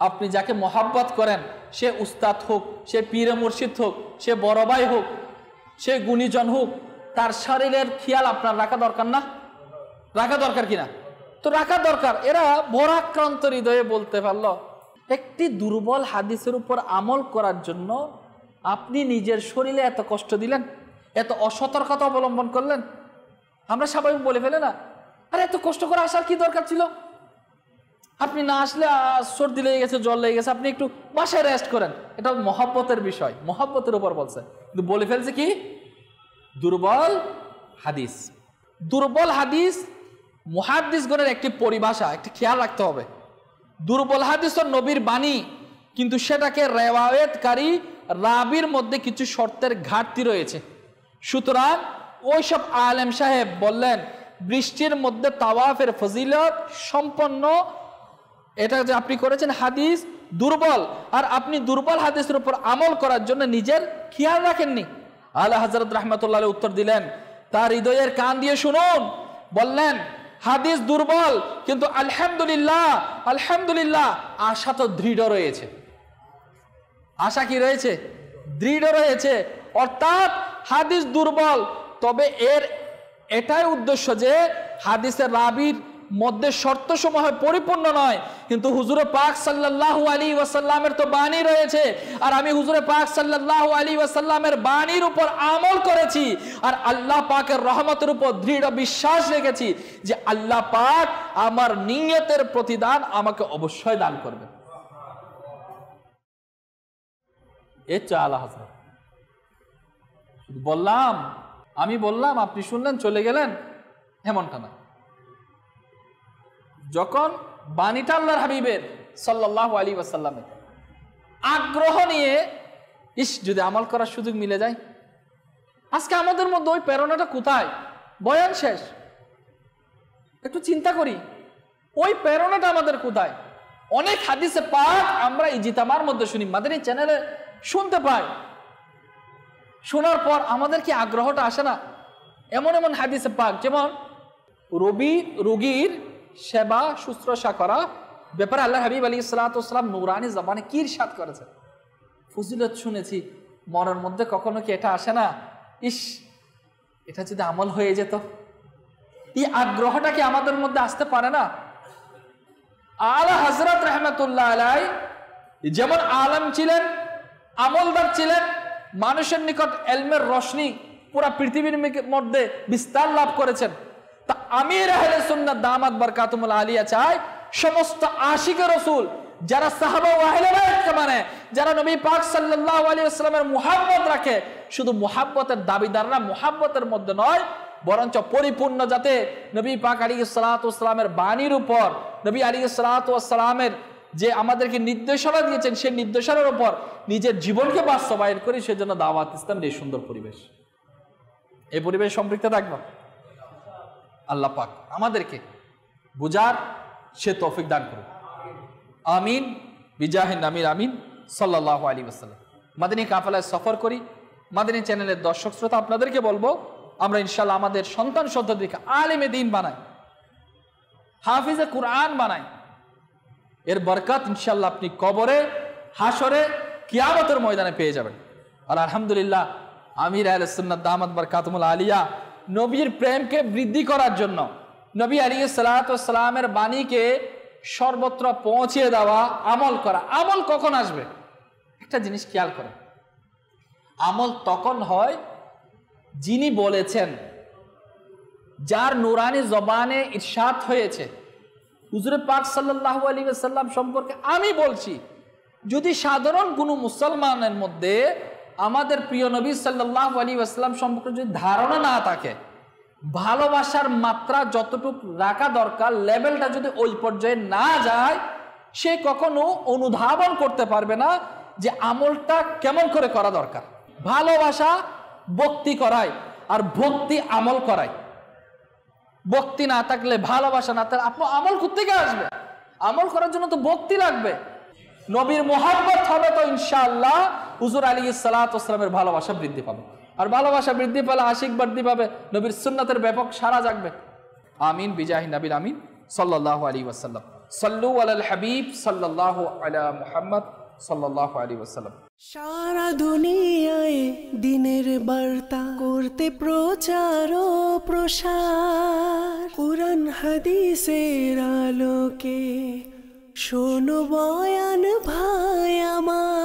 আপনি যাকে মহাব্বত করেন, সে উস্তাদ হোক, সে পীরে মুর্শিদ হোক, সে বড় ভাই হোক, সে গুণীজন হোক, তার শরীরের খেয়াল আপনার রাখা দরকার না? রাখা দরকার কিনা? তো রাখা দরকার। এরা ভরাক্রান্ত হৃদয়ে বলতে পারলো একটি দুর্বল হাদিসের উপর আমল করার জন্য আপনি নিজের শরীরে এত কষ্ট দিলেন, এত অসতর্কতা অবলম্বন করলেন। আমরা স্বাভাবিক বলে ফেলে না, আরে এত কষ্ট করে আসার কি দরকার ছিল? আপনি না আসলে সর্দি লেগে গেছে, জ্বর লেগে গেছে, আপনি একটু বাসায় রেস্ট করেন। এটা মহব্বতের বিষয়, মহব্বতের উপর বলছে, কিন্তু বলে ফেলছে কি দুর্বল হাদিস। দুর্বল হাদিস মুহাদ্দিসগণের একটি পরিভাষা, একটি খেয়াল রাখতে হবে। দুর্বল হাদিস ও নবীর বাণী, কিন্তু সেটাকে রেওয়ায়েতকারী রাবির মধ্যে কিছু শর্তের ঘাটতি রয়েছে। সুতরাং ওইসব আলেম সাহেব বললেন বৃষ্টির মধ্যে তাওয়াফের ফজিলত সম্পন্ন এটা যে আপনি করেছেন হাদিস দুর্বল, আর আপনি দুর্বল হাদিসের উপর আমল করার জন্য নিজের খেয়াল রাখেননি। আলা হযরত রাহমাতুল্লাহ আলাইহি উত্তর দিলেন, তার হৃদয়ের কান দিয়ে শুনুন। বললেন হাদিস দুর্বল, কিন্তু আলহামদুলিল্লাহ আলহামদুলিল্লাহ আশা তো দৃঢ় রয়েছে। আশা কি রয়েছে? দৃঢ় রয়েছে। অর্থাৎ হাদিস দুর্বল, তবে এর এটাই উদ্দেশ্য যে হাদিসের রাবির মধ্যে শর্ত সমূহ পরিপূর্ণ নয়, কিন্তু হুজুরে পাক সাল্লাল্লাহু আলাইহি ওয়াসাল্লামের তো বাণী রয়েছে, আর আমি হুজুরে পাক সাল্লাল্লাহু আলাইহি ওয়াসাল্লামের বাণীর উপর আমল করেছি, আর আল্লাহ পাকের রহমতের উপর দৃঢ় বিশ্বাস রেখেছি যে আল্লাহ পাক আমার নিয়তের প্রতিদান আমাকে অবশ্যই দান করবে। এর চা আলা হযরত বললাম, আমি বললাম, আপনি শুনলেন চলে গেলেন, এমনটা না। যখন বাণীটা আল্লাহর হাবিবের সাল্লাল্লাহু আলাইহি ওয়াসাল্লামের, আগ্রহ নিয়ে যদি আমল করার সুযোগ মিলে যায়। আজকে আমাদের মধ্যে ওই প্রেরণাটা কোথায়? বয়ান শেষ, একটু চিন্তা করি, ওই প্রেরণাটা আমাদের কোথায়? অনেক হাদিসে পাক আমরা ইজিতামার মধ্যে শুনি, মাদানী চ্যানেলে শুনতে পাই, শোনার পর আমাদের কি আগ্রহটা আসে না? এমন এমন হাদিসে পাক, যেমন রোগীর সেবা শুশ্রূষা করা ব্যাপারে আল্লাহ হাবিব আলাইহিস সালাতু ওয়াস সালাম নূরানি জবানে কি ইরশাদ করেছে। ফজিলত শুনেছি, মনের মধ্যে কখনো কি এটা আসে না, ইস এটা যদি আমল হয়ে যেত? এই আগ্রহটা কি আমাদের মধ্যে আসতে পারে না? আলা হযরত রাহমাতুল্লাহ আলাইহি যেমন আলেম ছিলেন, আমলদার ছিলেন, মানুষের নিকট ইলমের রোশনি পুরা পৃথিবীর মধ্যে বিস্তার লাভ করেছেন। তা আমির আহলে সুন্নাত দামাত বারকাতুহুল আলিয়া চাই সমস্ত আশিকে রাসূল যারা সাহাবা ও আহলে বাইতকে মানে, যারা নবী পাক সাল্লাল্লাহু আলাইহি ওয়াসাল্লামের মুহাব্বত রাখে, শুধু মুহাব্বতের দাবিদাররা মুহাব্বতের মধ্যে নয়, বরঞ্চ পরিপূর্ণ যাতে নবী পাক আলাইহিস সালাতু ওয়াস সালামের বাণীর উপর, নবী আলাইহিস সালাতু ওয়াস সালামের যে আমাদেরকে নির্দেশনা দিয়েছেন সেই নির্দেশনার উপর নিজের জীবনকে বাস্তবায়ন করি। সেজন্য দাওয়াত ইসলামের এই সুন্দর পরিবেশ, এই পরিবেশ সম্পৃক্ত থাকবে। আল্লাহ পাক আমাদেরকে বুঝার সে তৌফিক দান করুন, আমিন বিজাহিন আমির আমিন সাল্লাল্লাহু আলাইহি ওয়াসাল্লাম। মাদানী কাফেলায় সফর করি, মাদানী চ্যানেলের দর্শক শ্রোতা আপনাদেরকে বলবো, আমরা ইনশাআল্লাহ আমাদের সন্তান সন্ততিকে আলেমে দ্বীন বানাই, হাফিজে কুরআন বানাই। এর বরকত ইনশাআল্লাহ আপনি কবরে, হাসরে, কিয়ামতের ময়দানে পেয়ে যাবেন। আর আলহামদুলিল্লাহ আমির আহলে সুন্নাত দামাত বারকাতুহুল আলিয়া নবীর প্রেমকে বৃদ্ধি করার জন্য, নবী আলাইহিস সালাতু ওয়াস সালামের বাণীকে সর্বত্র পৌঁছে দেওয়া, আমল করা। আমল কখন আসবে? একটা জিনিস খেয়াল করেন, আমল তখন হয় যিনি বলেছেন, যার নুরানি জবানে ইরশাদ হয়েছে। হুজুরে পাক সাল্লাল্লাহু আলাইহি ওয়াসাল্লাম সম্পর্কে আমি বলছি, যদি সাধারণ কোনো মুসলমানের মধ্যে আমাদের প্রিয় নবী সাল্লাল্লাহু আলাইহি ওয়াসাল্লাম সম্পর্কে যদি ধারণা না থাকে, ভালোবাসার মাত্রা যতটুকু রাখা দরকার লেভেলটা যদি ওই পর্যায়ে না যায়, সে কখনো অনুধাবন করতে পারবে না যে আমলটা কেমন করে করা দরকার। ভালোবাসা ভক্তি করায়, আর ভক্তি আমল করায়। ভক্তি না থাকলে, ভালোবাসা না থাকলে আপনি আমল কোত্থেকে আসবে? আমল করার জন্য তো ভক্তি লাগবে। নবীর মুহাব্বত হবে তো ইনশাআল্লাহ হুজুর আলাইহিস সালাতু ওয়াস সালামের ভালোবাসা বৃদ্ধি পাবে, আর ভালোবাসা বৃদ্ধি পেলে আশিক বৃদ্ধি পাবে, নবীর সুন্নাতের ব্যাপক সারা জাগবে। আমিন বিজাহি নবীর আমিন সাল্লাল্লাহু আলাইহি ওয়াসাল্লাম। সাল্লু আলাল হাবিব সাল্লাল্লাহু আলা মুহাম্মদ সাল্লাল্লাহু আলাইহি ওয়াসাল্লাম। সারা দুনিয়ায় দিনের বার্তা করতে প্রচার ও প্রসার কুরআন হাদিসের আলোকে শোনো বয়ান ভাই আমার।